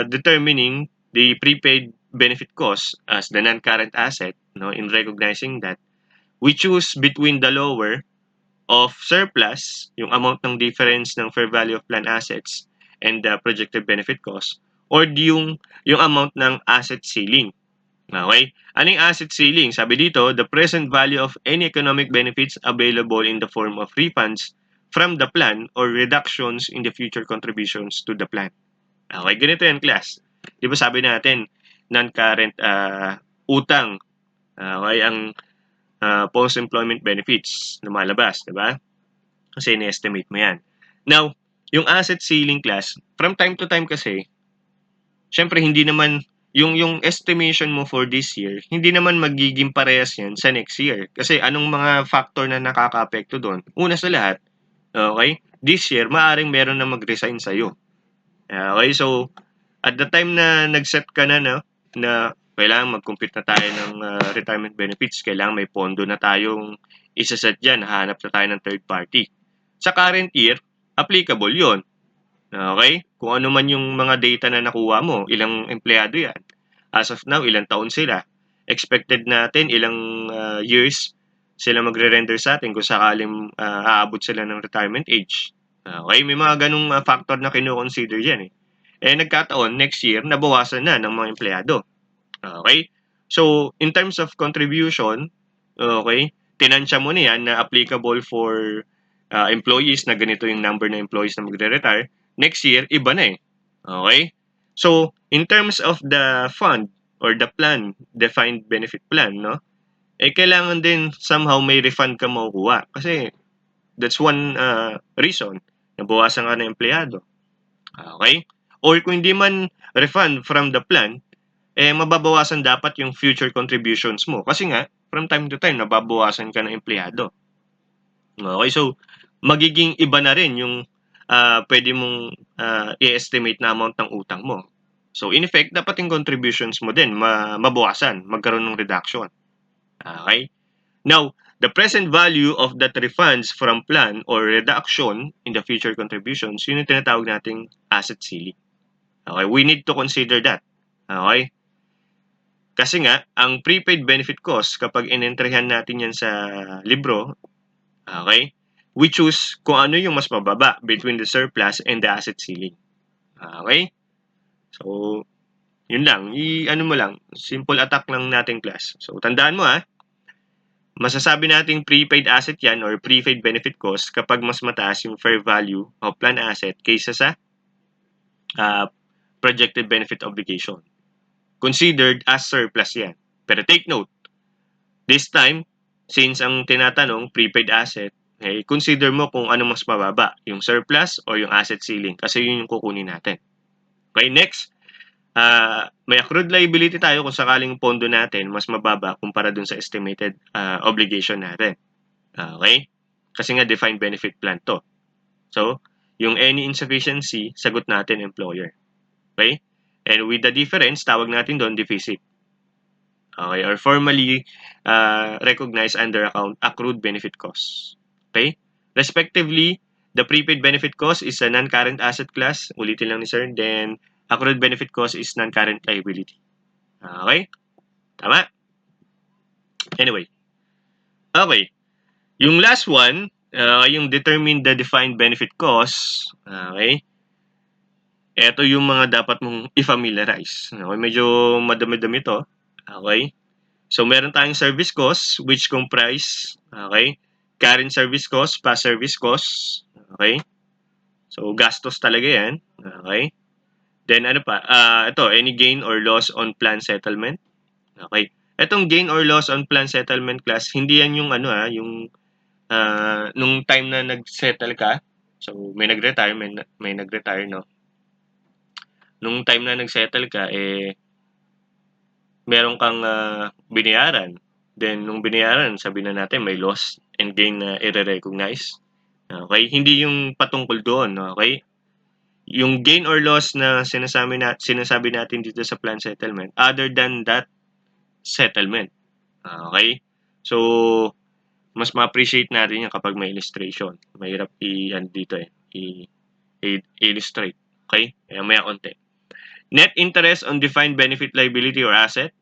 determining the prepaid benefit cost as the non-current asset, no, in recognizing that, we choose between the lower of surplus, yung amount ng difference ng fair value of plan assets and the projected benefit cost, or yung amount ng asset ceiling. Okay? Ano yung asset ceiling? Sabi dito, the present value of any economic benefits available in the form of refunds from the plan or reductions in the future contributions to the plan. Okay, ganito yan, class. Di ba sabi natin, non-current utang, okay, ang post-employment benefits lumalabas, di ba? Kasi in-estimate mo yan. Now, yung asset ceiling, class, from time to time kasi, syempre hindi naman yung estimation mo for this year, hindi naman magiging parehas yan sa next year. Kasi anong mga factor na nakaka-apekto doon? Una sa lahat, okay, this year, maaring meron na mag-resign sa'yo. Okay, so, at the time na nag-set ka na, no, na kailangan mag-compute na tayo ng retirement benefits, kailangan may pondo na tayong isa-set dyan, hahanap na tayo ng third party. Sa current year, applicable yon. Okay? Kung ano man yung mga data na nakuha mo, ilang empleyado yan. As of now, ilang taon sila. Expected natin ilang years sila magre-render sa atin kung sakaling aabot sila ng retirement age. Okay? May mga ganung factor na kino-consider dyan eh. Nagkataon, next year, nabawasan na ng mga empleyado. Okay? So, in terms of contribution, okay, tinansya mo na yan na applicable for employees na ganito yung number na employees na magre-retire. Next year, iba na eh. Okay? So, in terms of the fund or the plan, defined benefit plan, no? Kailangan din somehow may refund ka makukuha. Kasi that's one reason na bawasan ka ng empleyado. Okay? Or kung hindi man refund from the plan, mababawasan dapat yung future contributions mo. Kasi nga, from time to time, nababawasan ka ng empleyado. Okay, so, magiging iba na rin yung pwede mong i-estimate na amount ng utang mo. So, in effect, dapat yung contributions mo din mabawasan, magkaroon ng reduction. Okay? Now, the present value of that refunds from plan or reduction in the future contributions, yun yung tinatawag nating asset ceiling. Okay? We need to consider that. Okay? Kasi nga, ang prepaid benefit cost, kapag in-entryhan natin yan sa libro, okay, we choose kung ano yung mas mababa between the surplus and the asset ceiling. Okay? So, yun lang. Ano mo lang, simple attack lang natin class. So, tandaan mo masasabi nating prepaid asset yan or prepaid benefit cost kapag mas mataas yung fair value of plan asset kaysa sa projected benefit obligation. Considered as surplus yan. Pero take note, this time, since ang tinatanong, prepaid asset, consider mo kung ano mas mababa, yung surplus or yung asset ceiling kasi yun yung kukunin natin. Okay, next, may accrued liability tayo kung sakaling pondo natin mas mababa kumpara dun sa estimated obligation natin. Okay? Kasi nga defined benefit plan to. So, yung any insufficiency, sagot natin employer. Okay? And with the difference, tawag natin doon deficit. Okay? Or formally recognized under account accrued benefit costs. Okay? Respectively, the prepaid benefit cost is a non-current asset class. Ulitin lang ni sir. Then, accrued benefit cost is non-current liability. Okay? Tama? Anyway. Okay. Yung last one, yung determine the defined benefit cost. Okay? Ito yung mga dapat mong i-familiarize. Okay? Medyo madami-dami to. Okay? So, meron tayong service cost which comprise, okay, current service cost, past service cost. Okay? So, gastos talaga yan. Okay? Then, ano pa? Ito, any gain or loss on plan settlement. Okay? Itong gain or loss on plan settlement class, hindi yan yung ano yung nung time na nag-settle ka. So, may nag-retire, may nag-retire, no? Nung time na nag-settle ka, meron kang binayaran. Then, nung binayaran, sabi na natin, may loss and gain na i-recognize. Okay? Hindi yung patungkol doon, okay? Yung gain or loss na sinasabi natin dito sa plan settlement, other than that settlement. Okay? So, mas ma-appreciate natin yan kapag may illustration. Mahirap dito i-illustrate. Okay? Kaya maya konti. Net interest on defined benefit liability or asset.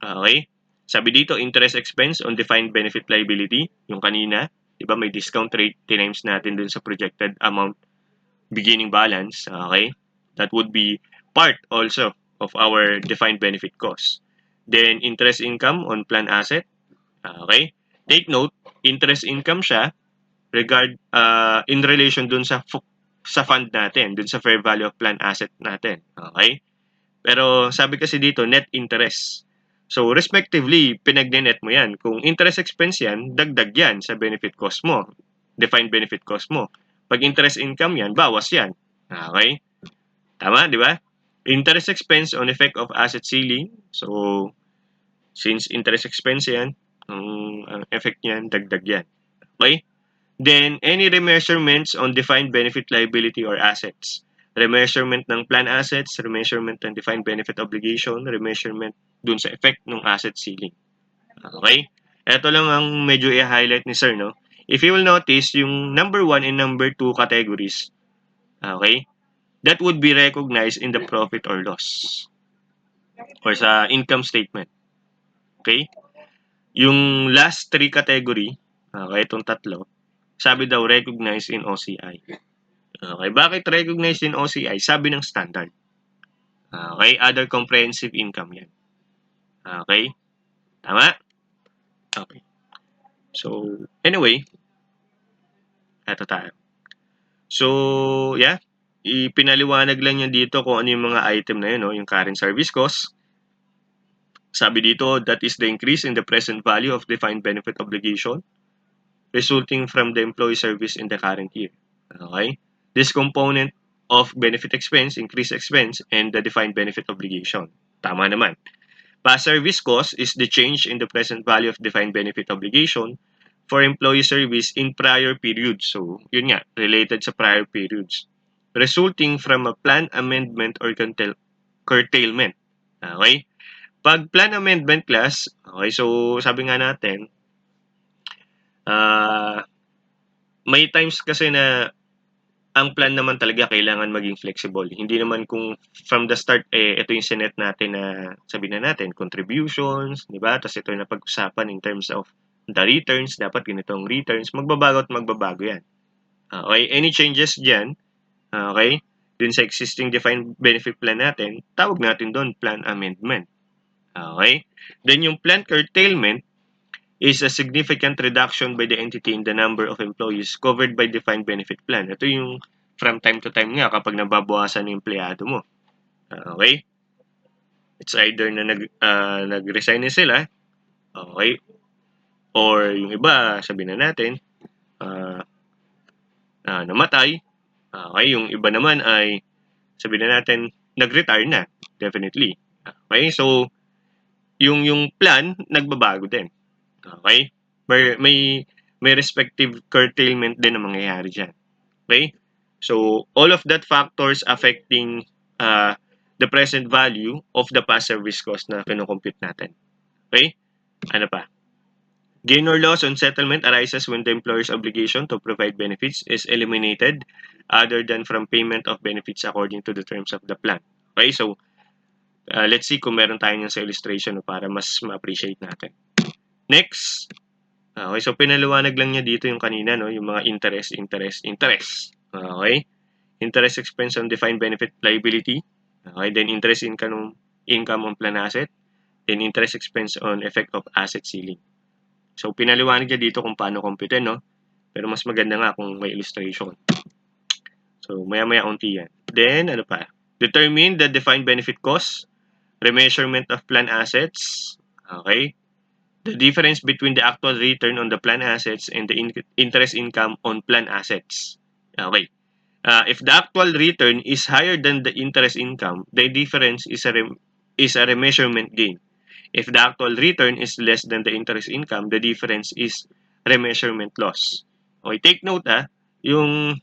Okay? Sabi dito, interest expense on defined benefit liability. Yung kanina, diba may discount rate, tinimes natin dun sa projected amount beginning balance. Okay? That would be part also of our defined benefit cost. Then, interest income on plan asset. Okay? Take note, interest income siya in relation dun sa fund natin, dun sa fair value of plan asset natin. Okay? Pero sabi kasi dito, net interest. So, respectively, pinag-net mo yan. Kung interest expense yan, dagdag yan sa benefit cost mo. Defined benefit cost mo. Pag interest income yan, bawas yan. Okay? Tama, di ba? Interest expense on effect of asset ceiling. So, since interest expense yan, ang effect niyan, dagdag yan. Okay? Then, any remeasurements on defined benefit liability or assets. Remeasurement ng plan assets, remeasurement ng defined benefit obligation, remeasurement dun sa effect ng asset ceiling. Okay? Ito lang ang medyo i-highlight ni sir, no? If you will notice, yung number 1 and number 2 categories, okay, that would be recognized in the profit or loss or sa income statement. Okay? Yung last 3 category, okay, itong tatlo, sabi daw recognized in OCI. Okay, bakit recognized in OCI? Sabi ng standard. Okay, other comprehensive income yan. Okay? Tama? Okay. So, anyway, eto tayo. So, yeah, ipinaliwanag lang niya dito kung ano yung mga item na yun, no? Yung current service cost. Sabi dito, that is the increase in the present value of defined benefit obligation resulting from the employee service in the current year. Okay? This component of benefit expense, increased expense, and the defined benefit obligation. Tama naman. Past service cost is the change in the present value of defined benefit obligation for employee service in prior periods. So, yun nga, related sa prior periods. Resulting from a plan amendment or curtailment. Okay? Pag plan amendment class, okay, so sabi nga natin, may times kasi na ang plan naman talaga kailangan maging flexible. Hindi naman kung from the start, ito yung sinet natin na sabihin na natin, contributions, di ba? Tapos ito yung napag-usapan in terms of the returns, dapat ganitong returns, magbabago at magbabago yan. Okay, any changes dyan, okay, dun sa existing defined benefit plan natin, tawag natin doon plan amendment. Okay, then yung plan curtailment is a significant reduction by the entity in the number of employees covered by defined benefit plan. Ito yung from time to time nga kapag nababawasan ng empleyado mo. Okay? It's either na nag-resign na sila, okay? Or yung iba, sabihin na natin, namatay. Okay? Yung iba naman ay, sabihin na natin, nag-retire na. Definitely. Okay? So, yung plan, nagbabago din. Okay? May respective curtailment din na mangyayari dyan. Okay? So, all of that factors affecting the present value of the past service cost na kinukompute natin. Okay? Ano pa? Gain or loss on settlement arises when the employer's obligation to provide benefits is eliminated other than from payment of benefits according to the terms of the plan. Okay? So, let's see kung meron tayo sa illustration para mas ma-appreciate natin. Next. Okay, so pinaliwanag lang niya dito yung kanina, no? Yung mga interest. Okay? Interest expense on defined benefit liability. Okay, then interest income on plan asset. Then interest expense on effect of asset ceiling. So, pinaliwanag niya dito kung paano computein, no? Pero mas maganda nga kung may illustration. So, maya-maya unti yan. Then, ano pa? Determine the defined benefit cost, remeasurement of plan assets, okay? The difference between the actual return on the plan assets and the interest income on plan assets. Okay. If the actual return is higher than the interest income, the difference is a remeasurement gain. If the actual return is less than the interest income, the difference is remeasurement loss. Okay, take note yung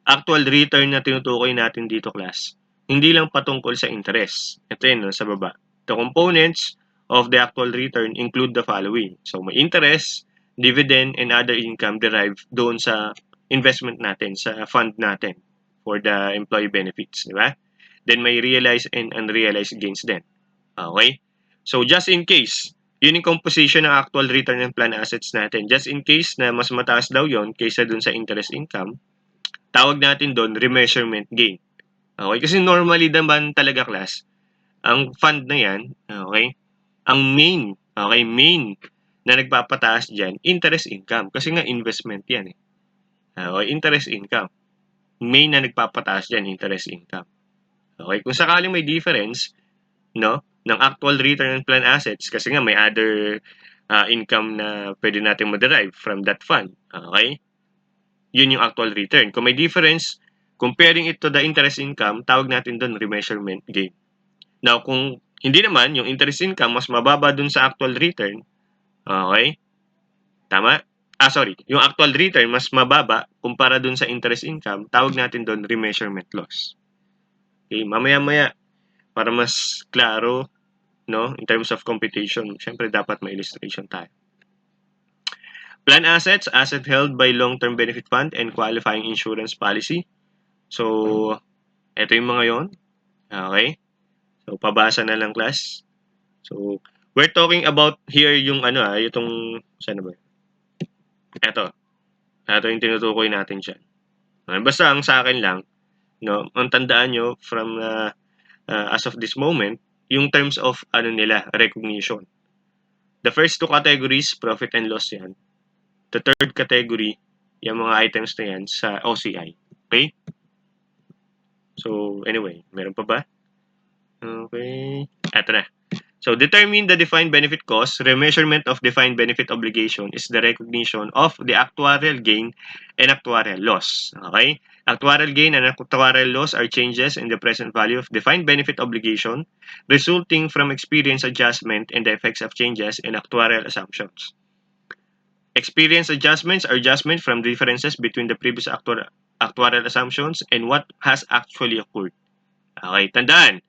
actual return na tinutukoy natin dito class, hindi lang patungkol sa interest. Ito yun, sa baba. The components of the actual return include the following. So, may interest, dividend, and other income derived doon sa investment natin, sa fund natin for the employee benefits, di ba? Then, may realized and unrealized gains din. Okay? So, just in case, yun yung composition ng actual return ng plan assets natin. Just in case na mas mataas daw yon kaysa dun sa interest income, tawag natin doon remeasurement gain. Okay? Kasi normally naman talaga class, ang fund na yan, okay, ang main na nagpapataas dyan, interest income. Kasi nga investment yan eh. Okay, interest income. Main na nagpapataas dyan, interest income. Okay, kung sakaling may difference, no, ng actual return on plan assets, kasi nga may other income na pwede natin ma-derive from that fund. Okay? Yun yung actual return. Kung may difference, comparing it to the interest income, tawag natin doon remeasurement gain. Now, kung hindi naman, yung interest income mas mababa dun sa actual return, okay? Tama? Sorry. Yung actual return mas mababa kumpara dun sa interest income, tawag natin doon remeasurement loss. Okay, mamaya-maya, para mas klaro, no, in terms of computation, syempre dapat may illustration tayo. Plan assets, asset held by long-term benefit fund and qualifying insurance policy. So, ito yung mga yon. Okay? So, pabasa na lang class. So, we're talking about here yung itong, saan ba? Ito yung tinutukoy natin dyan. Basta ang sa akin lang, no, ang tandaan nyo from as of this moment, yung terms of recognition. The first two categories, profit and loss yan. The third category, yung mga items na yan sa OCI. Okay? So, anyway, meron pa ba? Okay. Eto na. So, determine the defined benefit cost. Remeasurement of defined benefit obligation is the recognition of the actuarial gain and actuarial loss. Okay? Actuarial gain and actuarial loss are changes in the present value of defined benefit obligation resulting from experience adjustment and the effects of changes in actuarial assumptions. Experience adjustments are adjustments from differences between the previous actuarial assumptions and what has actually occurred. Okay, tandaan.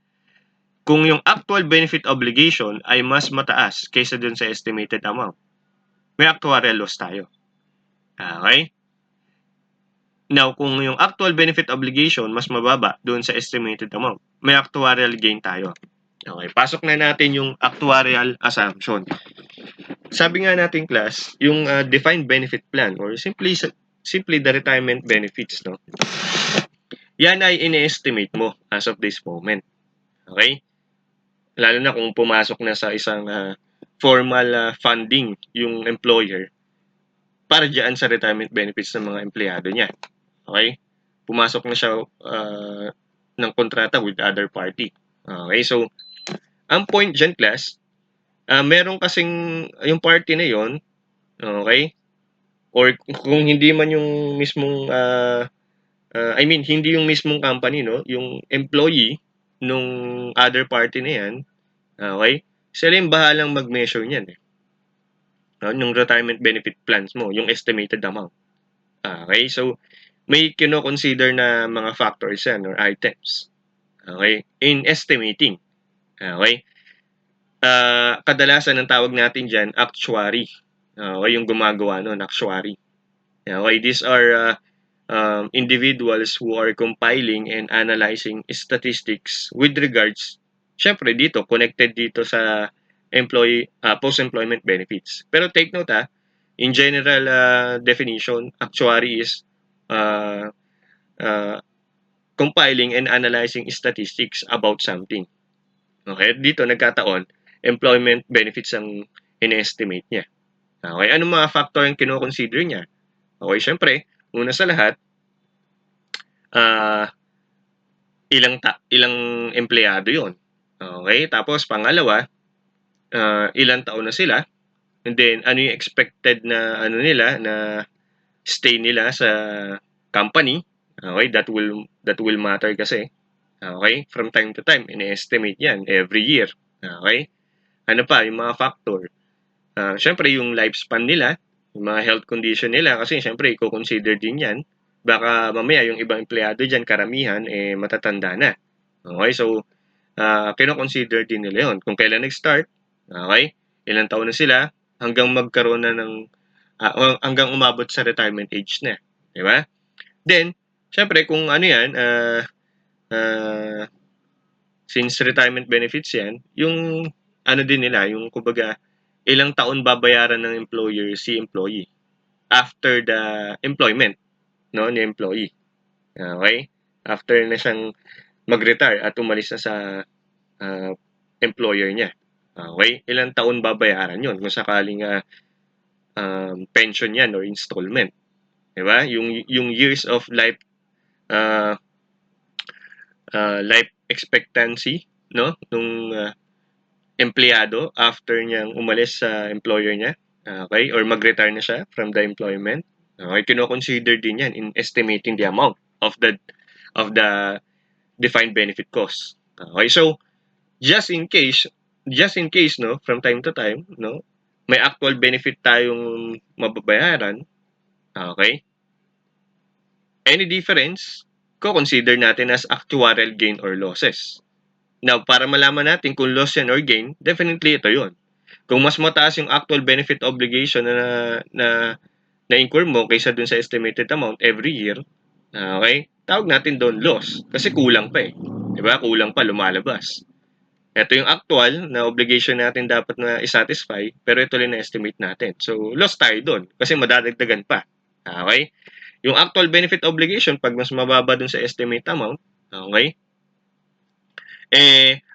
Kung yung actual benefit obligation ay mas mataas kaysa dun sa estimated amount, may actuarial loss tayo. Okay? Now, kung yung actual benefit obligation mas mababa dun sa estimated amount, may actuarial gain tayo. Okay, pasok na natin yung actuarial assumption. Sabi nga natin class, yung defined benefit plan or simply the retirement benefits, no? Yan ay ini-estimate mo as of this moment. Okay? Lalo na kung pumasok na sa isang formal funding yung employer para diyan sa retirement benefits ng mga empleyado niya. Okay? Pumasok na siya ng kontrata with other party. Okay? So, ang point dyan, class, meron kasing yung party na yon, okay? Or kung hindi man yung mismong hindi yung mismong company, no? Yung employee nung other party na yan, okay? Sila yung bahalang mag-measure niyan eh. No? Yung retirement benefit plans mo, yung estimated amount. Okay? So, may kino-consider na mga factors yan or items. Okay? In estimating. Okay? Kadalasan ang tawag natin dyan, actuary. Okay? Yung gumagawa nun, actuary. Okay? These are individuals who are compiling and analyzing statistics with regards, syempre dito, connected dito sa post-employment benefits. Pero take note in general definition, actuary is compiling and analyzing statistics about something. Okay, dito nagkataon, employment benefits ang in-estimate niya. Okay, anong mga factor ang kino-consider niya? Okay, syempre, una sa lahat, ilang empleyado yon. Okay, tapos pangalawa, ilang taon na sila, and then ano yung expected na nila na stay nila sa company. Okay, that will matter kasi. Okay, from time to time ini-estimate yan every year. Okay, ano pa yung mga factor? Syempre yung lifespan nila, yung mga health condition nila, kasi syempre i-consider din yan. Baka mamaya yung ibang empleyado dyan, karamihan, matatanda na. Okay, so, kino-consider din nila yun. Kung kailan nag-start, okay, ilang taon na sila, hanggang magkaroon na ng, hanggang umabot sa retirement age na. Diba? Then, syempre, kung ano yan, since retirement benefits yan, yung ano din nila, yung kumbaga, ilang taon babayaran ng employer si employee after the employment, no, ni employee. Okay? After na siyang mag-retire at umalis na sa employer niya. Okay? Ilang taon babayaran yun kung sakaling pension yan or installment. Diba? Yung years of life life expectancy, no, nung empleyado after niyang umalis sa employer niya, okay, or mag-retire na siya from the employment. Okay, kino-consider din yan in estimating the amount of the of the defined benefit cost. Okay, so just in case, no, from time to time, no, may actual benefit tayong mababayaran, okay? Any difference, consider natin as actuarial gain or losses. Now, para malaman natin kung loss yan or gain, definitely ito yun. Kung mas mataas yung actual benefit obligation na incur mo kaysa dun sa estimated amount every year, okay, tawag natin doon loss. Kasi kulang pa eh. Diba? Kulang pa, lumalabas. Ito yung actual na obligation natin dapat na isatisfy, pero ito rin na-estimate natin. So, loss tayo doon kasi madadagdagan pa. Okay? Yung actual benefit obligation, pag mas mababa dun sa estimate amount, okay,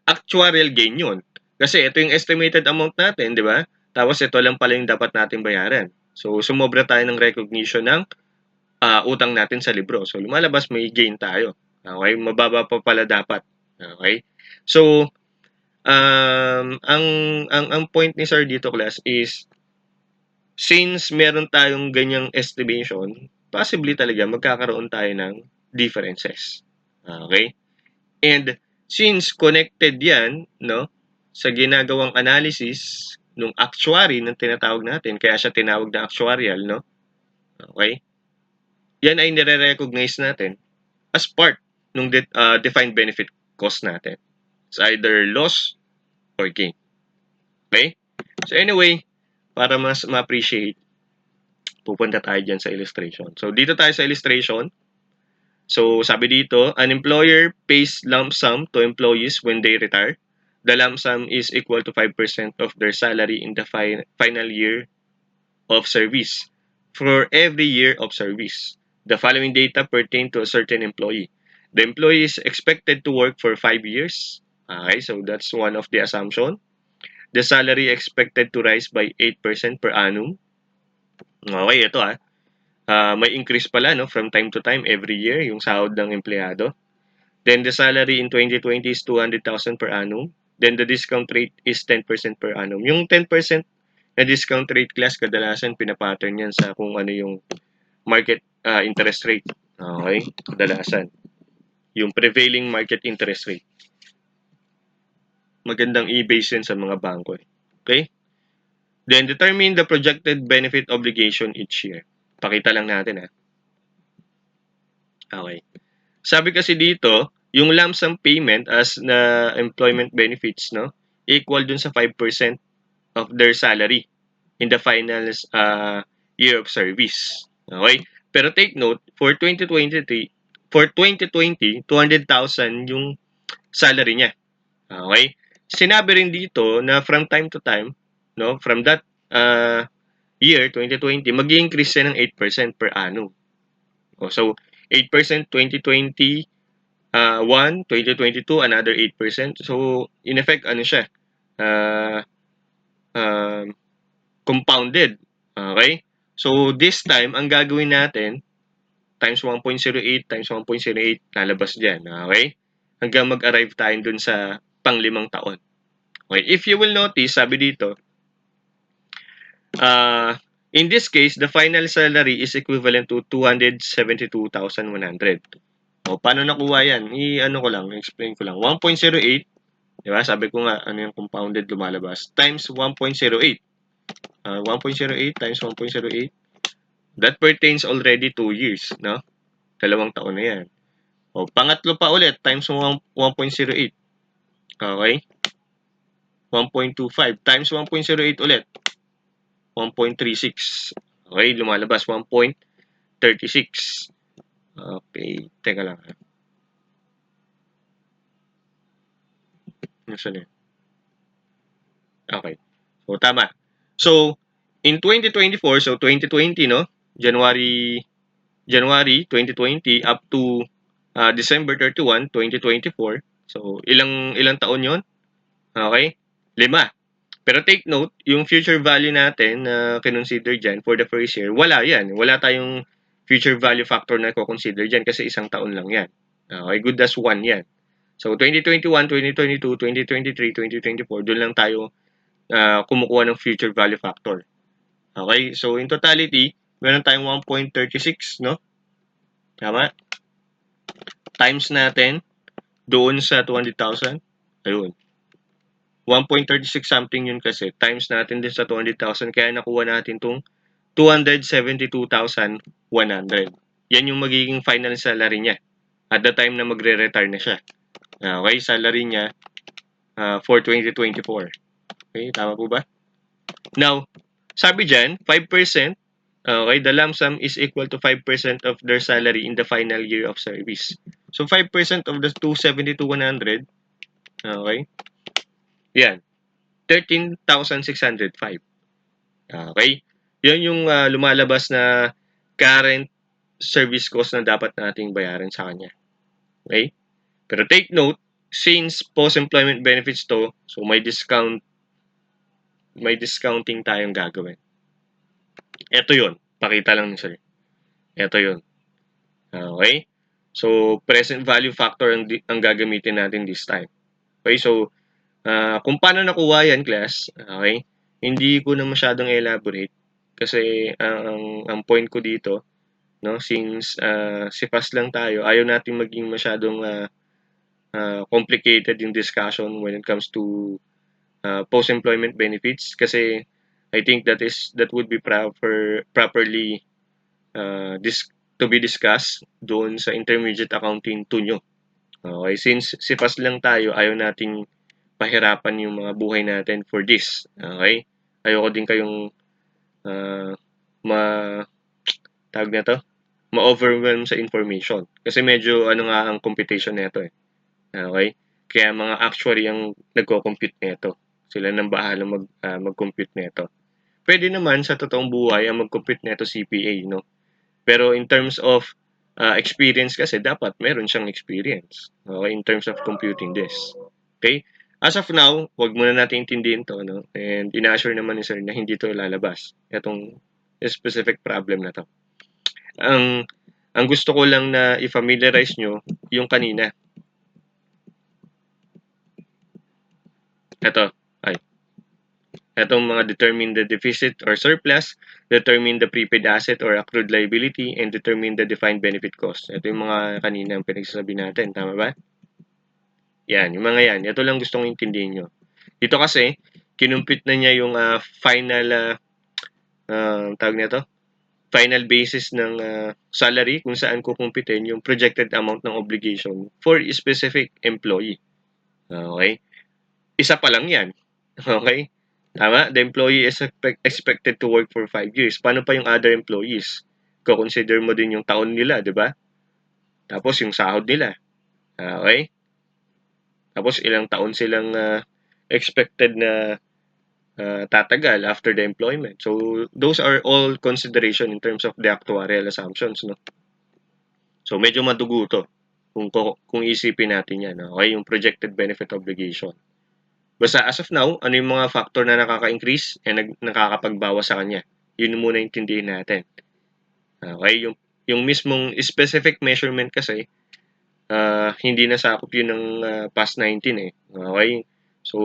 actuarial gain yun. Kasi ito yung estimated amount natin, di ba? Tapos ito lang pala yung dapat natin bayaran. So, sumobra tayo ng recognition ng utang natin sa libro. So, lumalabas may gain tayo. Okay? Mababa pa pala dapat. Okay? So, ang point ni Sir dito, class, is since meron tayong ganyang estimation, possibly talaga magkakaroon tayo ng differences. Okay? And since connected yan, no, sa ginagawang analysis ng actuary ng tinatawag natin, kaya siya tinawag na actuarial, no? Okay? Yan ay nire-recognize natin as part ng defined benefit cost natin. It's either loss or gain. Okay? So anyway, para mas ma-appreciate, pupunta tayo dyan sa illustration. So dito tayo sa illustration. So sabi dito, an employer pays lump sum to employees when they retire. The lump sum is equal to 5% of their salary in the final year of service for every year of service. The following data pertain to a certain employee. The employee is expected to work for 5 years. Okay, so that's one of the assumption. The salary expected to rise by 8% per annum. Okay, ito may increase pala no from time to time every year yung sahod ng empleyado. Then the salary in 2020 is 200,000 per annum. Then the discount rate is 10% per annum. Yung 10% na discount rate, class, kadalasan pinapattern yan sa kung ano yung market interest rate. Okay? Kadalasan. Yung prevailing market interest rate. Magandang i-base yan sa mga bangko. Okay? Then determine the projected benefit obligation each year. Pakita lang natin Okay. Sabi kasi dito, yung lump sum payment as na employment benefits, no, equal dun sa 5% of their salary in the final year of service. Okay? Pero take note, for 2020, 200,000 yung salary niya. Okay? Sinabi rin dito na from time to time, no, from that year, 2020, mag-i-increase siya ng 8% per annum. So, 8% 2020, 2022, another 8%. So, in effect, ano siya? Compounded. Okay? So, this time, ang gagawin natin, times 1.08 times 1.08, lalabas dyan. Okay? Hanggang mag-arrive tayo dun sa pang-5 taon. Okay? If you will notice, sabi dito, in this case, the final salary is equivalent to 272,100. O, paano nakuha yan? I-ano ko lang, explain ko lang. 1.08, di ba? Sabi ko nga, ano yung compounded lumalabas? Times 1.08. 1.08 times 1.08. That pertains already 2 years, no? 2 taon na yan. O, pangatlo pa ulit, times 1.08. Okay? 1.25 times 1.08 ulit. 1.36. Okay, lumalabas 1.36. Okay, teka lang. Nasaan yun? Okay. So, tama. So, in 2024, so 2020, no? January 2020 up to December 31, 2024. So, ilang taon yon? Okay? 5. Pero take note, yung future value natin na kinonsider dyan for the first year, wala yan. Wala tayong future value factor na ko-consider dyan kasi isang taon lang yan. Okay, good as 1 yan. So, 2021, 2022, 2023, 2024, doon lang tayo kumukuha ng future value factor. Okay, so in totality, meron tayong 1.36, no? Tama? times natin doon sa 200,000. Ayun. 1.36 something yun kasi. Times natin din sa 200,000. Kaya nakuha natin itong 272,100. Yan yung magiging final salary niya at the time na magre-retire na siya. Okay, salary niya for 2024. Okay, tama po ba? Now, sabi dyan, 5%, okay, the lump sum is equal to 5% of their salary in the final year of service. So, 5% of the 272,100, okay, yan, 13,605. Okay, yan yung lumalabas na current service cost na dapat nating bayaran sa kanya. Okay? Pero take note, since post-employment benefits to, so may discounting tayong gagawin. Ito yun. Pakita lang ni sir. Ito yun. Okay? So, present value factor ang gagamitin natin this time. Okay? So, kung paano nakuha yan, class, okay? Hindi ko na masyadong elaborate kasi ang point ko dito, no, since sipas lang tayo, ayaw natin maging masyadong complicated yung discussion when it comes to post-employment benefits kasi I think that would be properly to be discussed doon sa intermediate accounting 2 nyo. Okay, since sipas lang tayo, ayaw nating pahirapan yung mga buhay natin for this. Okay? Ayoko din kayong tawag na to, ma-overwhelm sa information. Kasi medyo nga ang computation nito eh. Okay? Kaya mga actuary ang nagko-compute nito. Sila nang bahala mag-compute nito. Pwede naman sa totoong buhay ang mag-compute nito CPA, no? Pero in terms of experience kasi dapat meron siyang experience, okay, in terms of computing this. Okay? As of now, wag muna natin intindihin to, no? And ina-assure naman ni sir na hindi to lalabas. Itong specific problem na to. Ang gusto ko lang na i-familiarize nyo yung kanina. Itong mga determine the deficit or surplus, determine the prepaid asset or accrued liability, and determine the defined benefit cost. Ito yung mga kanina ang pinagsasabi natin. Tama ba? Yan, yung mga yan. Ito lang gustong intindihin nyo. Dito kasi, kinumpit na niya yung final, tawag nito, final basis ng salary kung saan kukumpitin yung projected amount ng obligation for a specific employee. Okay? Isa pa lang yan. Okay? Tama? The employee is expected to work for 5 years. Paano pa yung other employees? Ko-consider mo din yung taon nila, di ba? Tapos yung sahod nila. Okay? Tapos ilang taon silang expected na tatagal after the employment. So, those are all consideration in terms of the actuarial assumptions, no? So, medyo madugo to kung isipin natin yan. Okay? Yung projected benefit obligation. Basta as of now, ano yung mga factor na nakaka-increase and nakakapagbawas sa kanya? Yun muna intindihin natin. Okay? Yung mismong specific measurement kasi, hindi nasakop yun ng past 19 eh. Okay? So,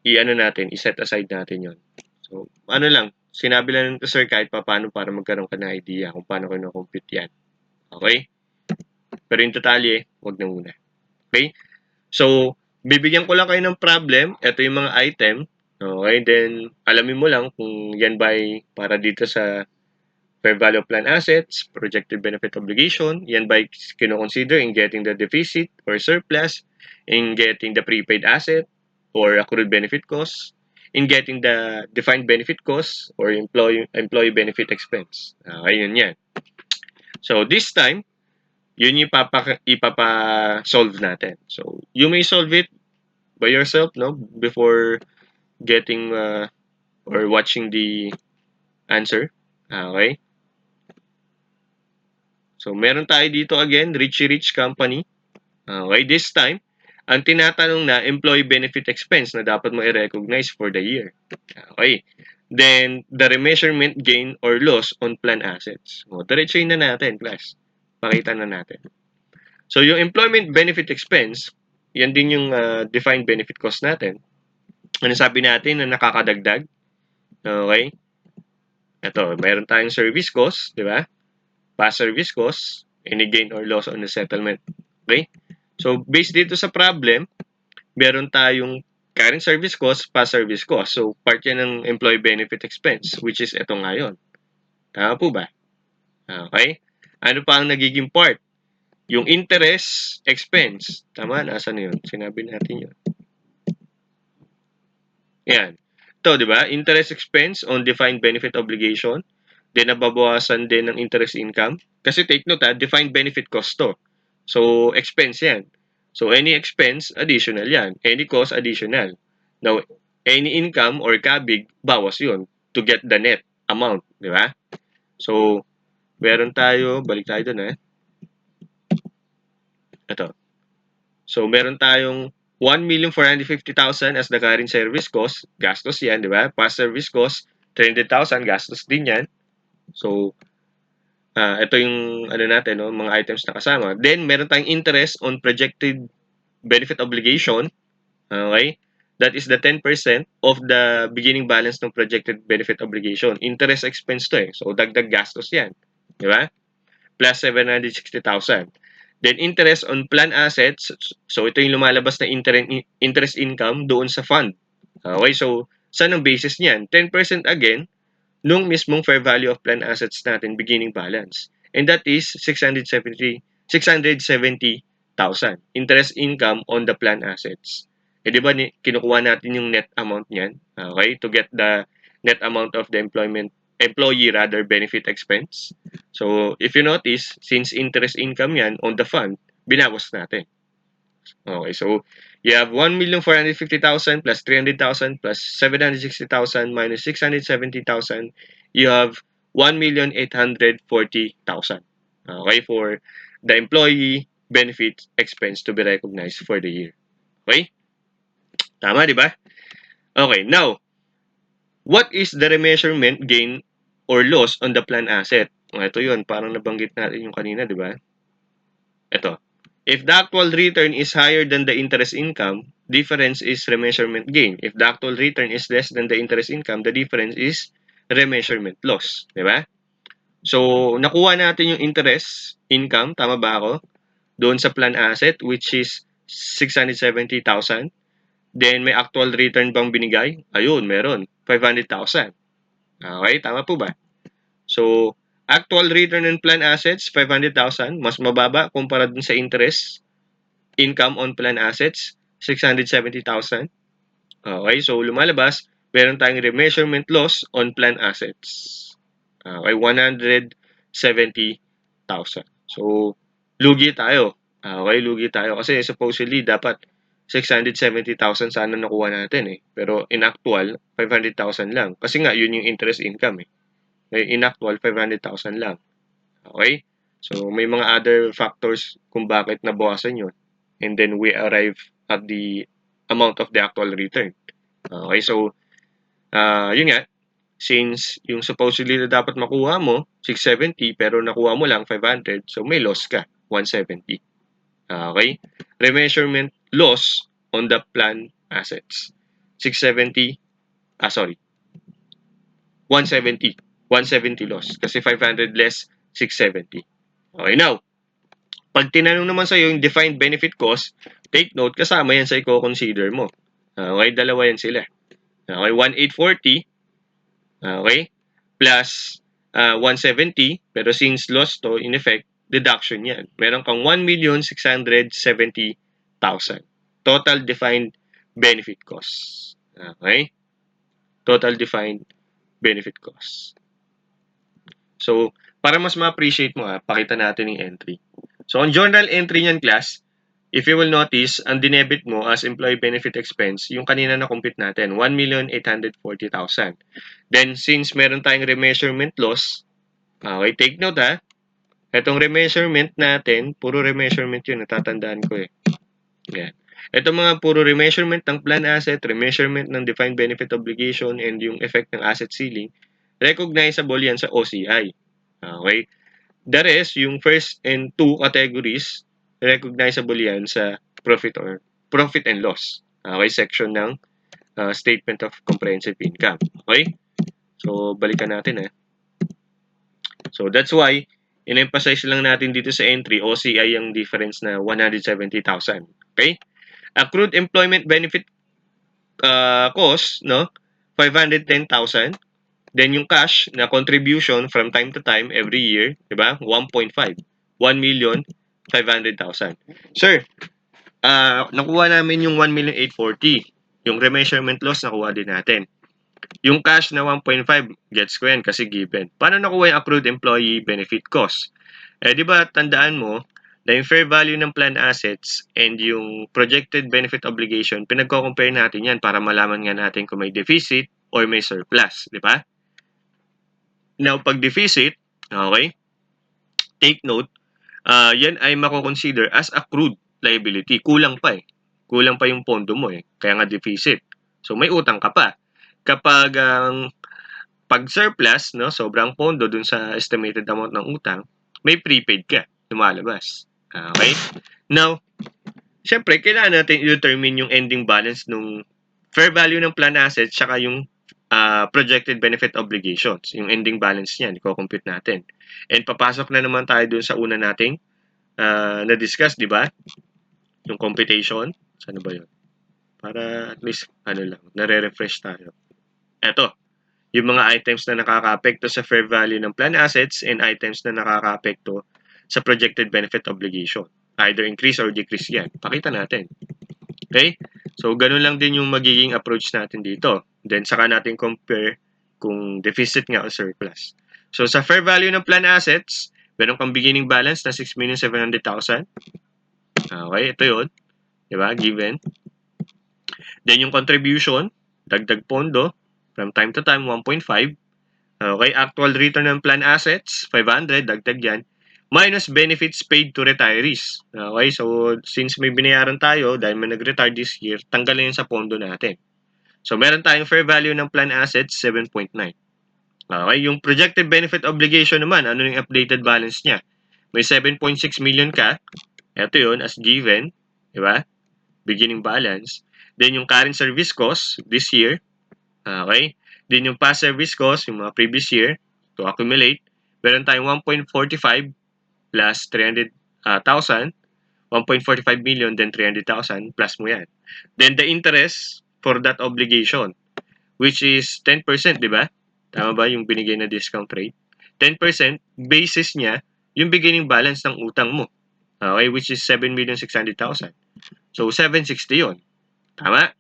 i-set aside natin yun. So, sinabi lang nito sir kahit paano para magkaroon ka ng idea kung paano ko na-compute yan. Okay? Pero yung detalye, wag na muna. Okay? So, bibigyan ko lang kayo ng problem. Ito yung mga item. Okay, then alamin mo lang kung yan ba ay para dito sa fair value of plan assets, projected benefit obligation, yan ba ay kino-consider in getting the deficit or surplus, in getting the prepaid asset or accrued benefit costs, in getting the defined benefit costs or employee benefit expense. Okay, yun yan. So, this time, yun yung ipapa-solve natin. So, you may solve it by yourself, no? Before getting or watching the answer. Okay? So, meron tayo dito again, Richie Rich Company. Okay, this time, ang tinatanong na employee benefit expense na dapat mo i-recognize for the year. Okay. Then, the remeasurement gain or loss on plan assets. O, diretsuhin na natin, class. Pakita na natin. So, yung employment benefit expense, yan din yung defined benefit cost natin. Ano sabi natin na nakakadagdag? Okay? Ito, meron tayong service cost, di ba? Past service cost, any gain or loss on the settlement. Okay? So, based dito sa problem, meron tayong current service cost, past service cost. So, part yan ng employee benefit expense, which is ito nga yun. Tama po ba? Okay? Ano pa ang nagiging part? Yung interest expense. Tama? Nasaan na yun? Sinabi natin yun. Yan. Ito, di ba? Interest expense on defined benefit obligation. Then, nababawasan din ng interest income. Kasi take note defined benefit cost to. So, expense yan. So, any expense, additional yan. Any cost, additional. Now, any income or kabig, bawas yun to get the net amount. Di ba? So, meron tayo, balik tayo dun Ito. So, meron tayong 1,450,000 as the current service cost. Gastos yan, di ba? Past service cost, 300,000. Gastos din yan. So, ito yung ano natin, no, mga items na kasama. Then, meron tayong interest on projected benefit obligation. Okay? That is the 10% of the beginning balance ng projected benefit obligation. Interest expense to So, dagdag gastos yan. Di ba? Plus 760,000. Then, interest on plan assets. So, ito yung lumalabas na interest income doon sa fund. Okay? So, saan ang basis niyan? 10% again, nung mismong fair value of plan assets natin, beginning balance. And that is 670,000. Interest income on the plan assets. Di ba, kinukuha natin yung net amount niyan, okay, to get the net amount of the employee benefit expense. So, if you notice, since interest income yan on the fund, binawas natin. Okay, so you have 1,450,000 plus 300,000 plus 760,000 minus 670,000. You have 1,840,000. Okay, for the employee benefit expense to be recognized for the year. Okay? Tama, di ba? Okay, now, what is the remeasurement gain or loss on the plan asset? Ito yun, parang nabanggit natin yung kanina, di ba? Ito. If the actual return is higher than the interest income, difference is remeasurement gain. If the actual return is less than the interest income, the difference is remeasurement loss. Di ba? So, nakuha natin yung interest income, tama ba ako? Doon sa plan asset, which is 670,000. Then, may actual return bang binigay? Ayun, meron. 500,000. Okay, tama po ba? So, actual return on plan assets, 500,000. Mas mababa kumpara dun sa interest income on plan assets, 670,000. Okay, so lumalabas, meron tayong remeasurement loss on plan assets. Okay, 170,000. So, lugi tayo. Okay, lugi tayo. Kasi supposedly, dapat 670,000 sana nakuha natin Pero in actual, 500,000 lang. Kasi nga, yun yung interest income In actual, 500,000 lang. Okay? So, may mga other factors kung bakit nabawasan yun. And then, we arrive at the amount of the actual return. Okay? So, yun nga, since yung supposedly na dapat makuha mo, 670, pero nakuha mo lang 500, so may loss ka, 170. Okay? Remeasurement loss on the plan assets. 670, 170. 170 loss. Kasi 500 less, 670. Okay, now, pag tinanong naman sa'yo yung defined benefit cost, take note, kasama yan sa i-consider mo. Okay, dalawa yan sila. Okay, 1,840. Okay, plus 170. Pero since loss to, in effect, deduction yan. Meron kang 1,670,000. Total defined benefit cost. Okay? Total defined benefit cost. So, para mas ma-appreciate mo pakita natin yung entry. So, on journal entry niyan, class, if you will notice, ang dinebit mo as employee benefit expense, yung kanina na compute natin, 1,840,000. Then, since meron tayong remeasurement loss, okay, take note itong remeasurement natin, puro remeasurement yun, natatandaan ko Yan. Ito mga puro remeasurement ng plan asset, remeasurement ng defined benefit obligation, and yung effect ng asset ceiling, recognizable yan sa OCI. Okay? The rest, yung first and two categories, recognizable yan sa profit and loss. Okay? Section ng Statement of Comprehensive Income. Okay? So, balikan natin So, that's why, in-emphasize lang natin dito sa entry, OCI ang difference na 170,000. Okay? Accrued employment benefit cost, no? 510,000. Then yung cash na contribution from time to time every year, 'di ba? 1.5. 1,500,000. Sir, nakuha namin yung 1,840,000. Yung remeasurement loss nakuha din natin. Yung cash na 1.5, gets ko yan kasi given. Paano nakuha yung accrued employee benefit cost? Di ba tandaan mo na yung fair value ng planned assets and yung projected benefit obligation, pinagko-compare natin yan para malaman nga natin kung may deficit or may surplus, di ba? Now, pag deficit, okay, take note, yan ay mako-consider as accrued liability. Kulang pa eh. Kulang pa yung pondo mo eh. Kaya nga deficit. So, may utang ka pa. Kapag pag surplus, no, sobrang pondo dun sa estimated amount ng utang, may prepaid ka, lumalabas. Okay? Now, syempre, kailangan natin i-determine yung ending balance nung fair value ng plan assets tsaka yung projected benefit obligations. Yung ending balance niyan, i-compute natin. And papasok na naman tayo dun sa una nating na-discuss, di ba? Yung computation. Saan ba yun? Para at least, nare-refresh tayo. Eto, yung mga items na nakaka-apekto sa fair value ng plan assets and items na nakaka-apekto sa projected benefit obligation. Either increase or decrease yan. Pakita natin. Okay? So, ganun lang din yung magiging approach natin dito. Then, saka natin compare kung deficit nga o surplus. So, sa fair value ng plan assets, meron kang beginning balance na 6,700,000. Okay, ito yun. Diba? Given. Then, yung contribution, dagdag pondo, from time to time, 1.5. Okay, actual return ng plan assets, 500, dagdag yan. Minus benefits paid to retirees. Okay, so since may binayaran tayo dahil may nag-retire this year, tanggalin yun sa pondo natin. So meron tayong fair value ng plan assets, 7.9. Okay, yung projected benefit obligation naman, ano yung updated balance niya? May 7.6 million ka. Ito yun, as given. Di ba? Beginning balance. Then yung current service cost this year. Okay. Then yung past service cost, yung mga previous year, to accumulate, meron tayong 1.45 plus 300,000, 1.45 million, then 300,000, plus mo yan. Then the interest for that obligation, which is 10%, di ba? Tama ba yung binigay na discount rate? 10%, basis niya, yung beginning balance ng utang mo. Okay, which is 7,600,000. So, 760 yun. Tama?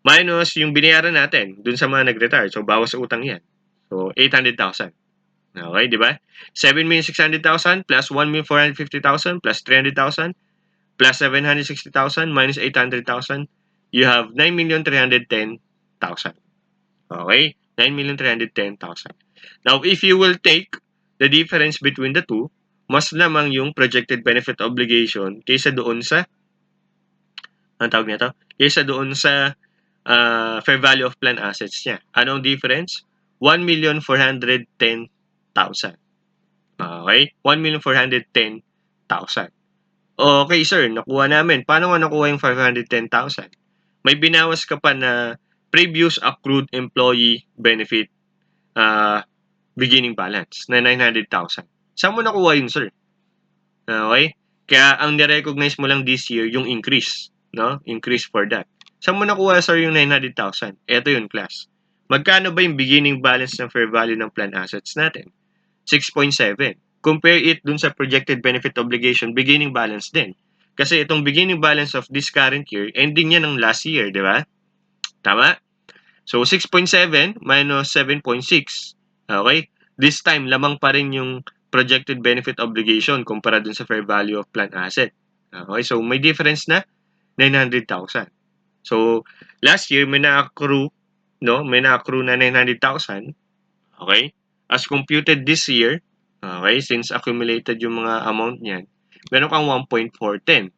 Minus yung binayaran natin dun sa mga nag-retire. So, bawas sa utang yan. So, 800,000. Okay, di ba? 7,600,000 plus 1,450,000 plus 300,000 plus 760,000 minus 800,000. You have 9,310,000. Okay? 9,310,000. Now, if you will take the difference between the two, mas lamang yung projected benefit obligation kaysa doon sa ang tawag nito? Kaysa doon sa fair value of plan assets niya. Anong difference? 1,410,000. Okay? 1,410,000. Okay, sir. Nakuha namin. Paano nga nakuha yung 510,000? May binawas ka pa na previous accrued employee benefit beginning balance na 900,000. Saan mo nakuha yun, sir? Okay? Kaya ang nirecognize mo lang this year, yung increase. No? Increase for that. Saan mo nakuha, sir, yung 900,000? Ito yun, class. Magkano ba yung beginning balance ng fair value ng plan assets natin? 6.7. Compare it dun sa projected benefit obligation, beginning balance din. Kasi itong beginning balance of this current year, ending yan ng last year, di ba? Tama? So, 6.7 minus 7.6. Okay? This time, lamang pa rin yung projected benefit obligation kumpara dun sa fair value of plan asset. Okay? So, may difference na 900,000. So, last year, may na-accrue, no? May na-accrue na 900,000. Okay? As computed this year, okay, since accumulated yung mga amount niyan, meron kang 1.410.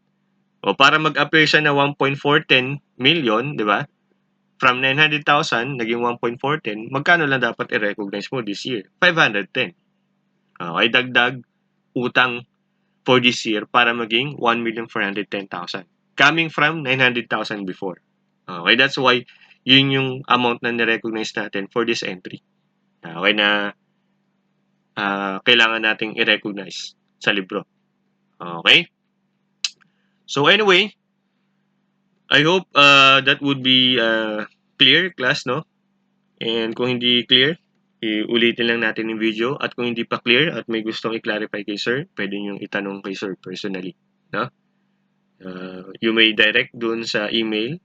O para mag-appear siya na 1.410 million, di ba? From 900,000, naging 1.410, magkano lang dapat i-recognize mo this year? 510. Okay, dagdag utang for this year para maging 1,410,000. Coming from 900,000 before. Okay, that's why yun yung amount na ni-recognize natin for this entry. Okay, na kailangan nating i-recognize sa libro. Okay? So anyway, I hope that would be clear, class, no? And kung hindi clear, ulitin lang natin yung video. At kung hindi pa clear at may gustong i-clarify kay sir, pwede nyo itanong kay sir personally. No? You may direct dun sa email,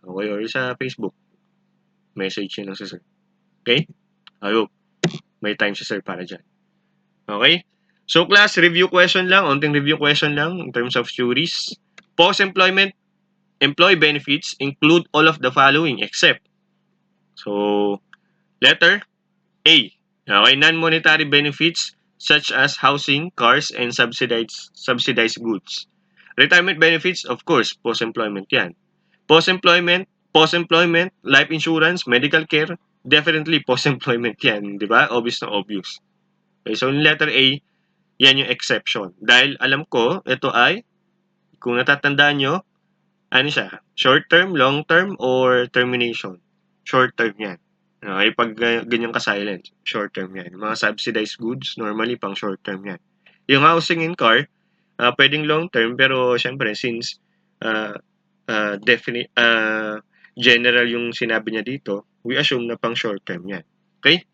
okay, or sa Facebook. Message nyo lang sa sir. Okay? I hope may time si sir para dyan. Okay? So class, review question lang. Onting review question lang in terms of theories. Post-employment employee benefits include all of the following except. So, letter A. Okay, non-monetary benefits such as housing, cars, and subsidized goods. Retirement benefits, of course, post-employment yan. Post-employment, life insurance, medical care, definitely post-employment yan, di ba? Obvious na obvious. Okay, so in letter A, yan yung exception. Dahil alam ko, ito ay, kung natatandaan nyo, ano siya, short term, long term, or termination? Short term yan. Okay, pag ganyan ka-silent, short term yan. Mga subsidized goods, normally pang short term yan. Yung housing and car, pwedeng long term, pero syempre, since general yung sinabi niya dito, we assume na pang short term yan. Okay?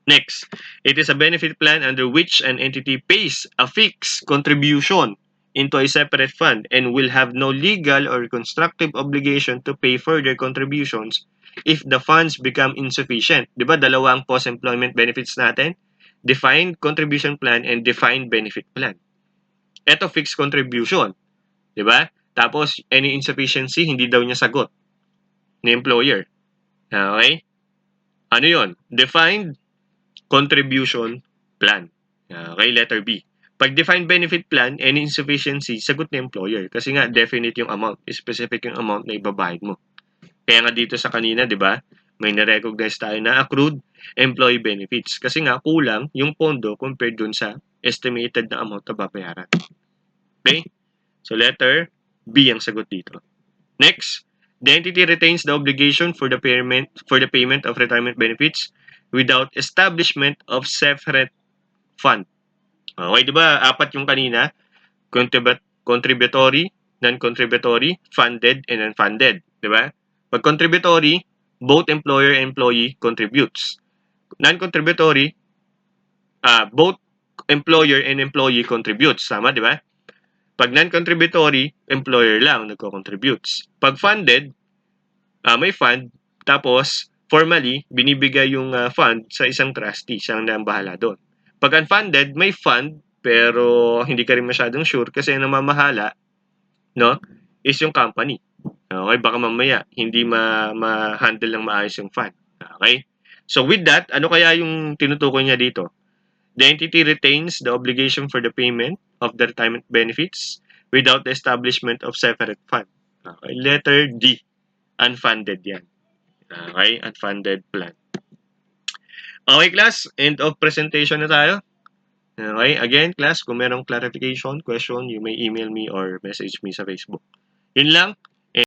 Next, it is a benefit plan under which an entity pays a fixed contribution into a separate fund and will have no legal or constructive obligation to pay further contributions if the funds become insufficient. Di ba? Dalawa ang post-employment benefits natin. Defined contribution plan and defined benefit plan. Ito, fixed contribution. Di ba? Tapos, any insufficiency, hindi daw niya sagot ni employer. Okay? Ano yon? Defined contribution plan. Okay, letter B. Pag defined benefit plan, any insufficiency, sagot ng employer. Kasi nga, definite yung amount. Specific yung amount na ibabayad mo. Kaya nga dito sa kanina, di ba, may na-recognize tayo na accrued employee benefits. Kasi nga, kulang yung pondo compared dun sa estimated na amount na babayaran. Okay? So, letter B ang sagot dito. Next, the entity retains the obligation for the payment of retirement benefits without establishment of separate fund. Okay, di ba? Apat yung kanina. Contributory, non-contributory, funded, and unfunded. Di ba? Pag contributory, both employer and employee contributes. Non-contributory, both employer and employee contributes. Tama, di ba? Pag non-contributory, employer lang nagko-contributes. Pag funded, may fund, tapos formally, binibigay yung fund sa isang trustee, siyang nang bahala doon. Pag unfunded, may fund, pero hindi ka rin masyadong sure kasi ang namamahala, no, is yung company. Okay, baka mamaya hindi ma-handle ng maayos yung fund. Okay? So with that, ano kaya yung tinutukoy niya dito? The entity retains the obligation for the payment of the retirement benefits without the establishment of separate fund. Okay, letter D. Unfunded yan. Okay, unfunded plan. Okay, class. End of presentation na tayo. Okay, again, class, kung merong clarification, question, you may email me or message me sa Facebook. Yun lang.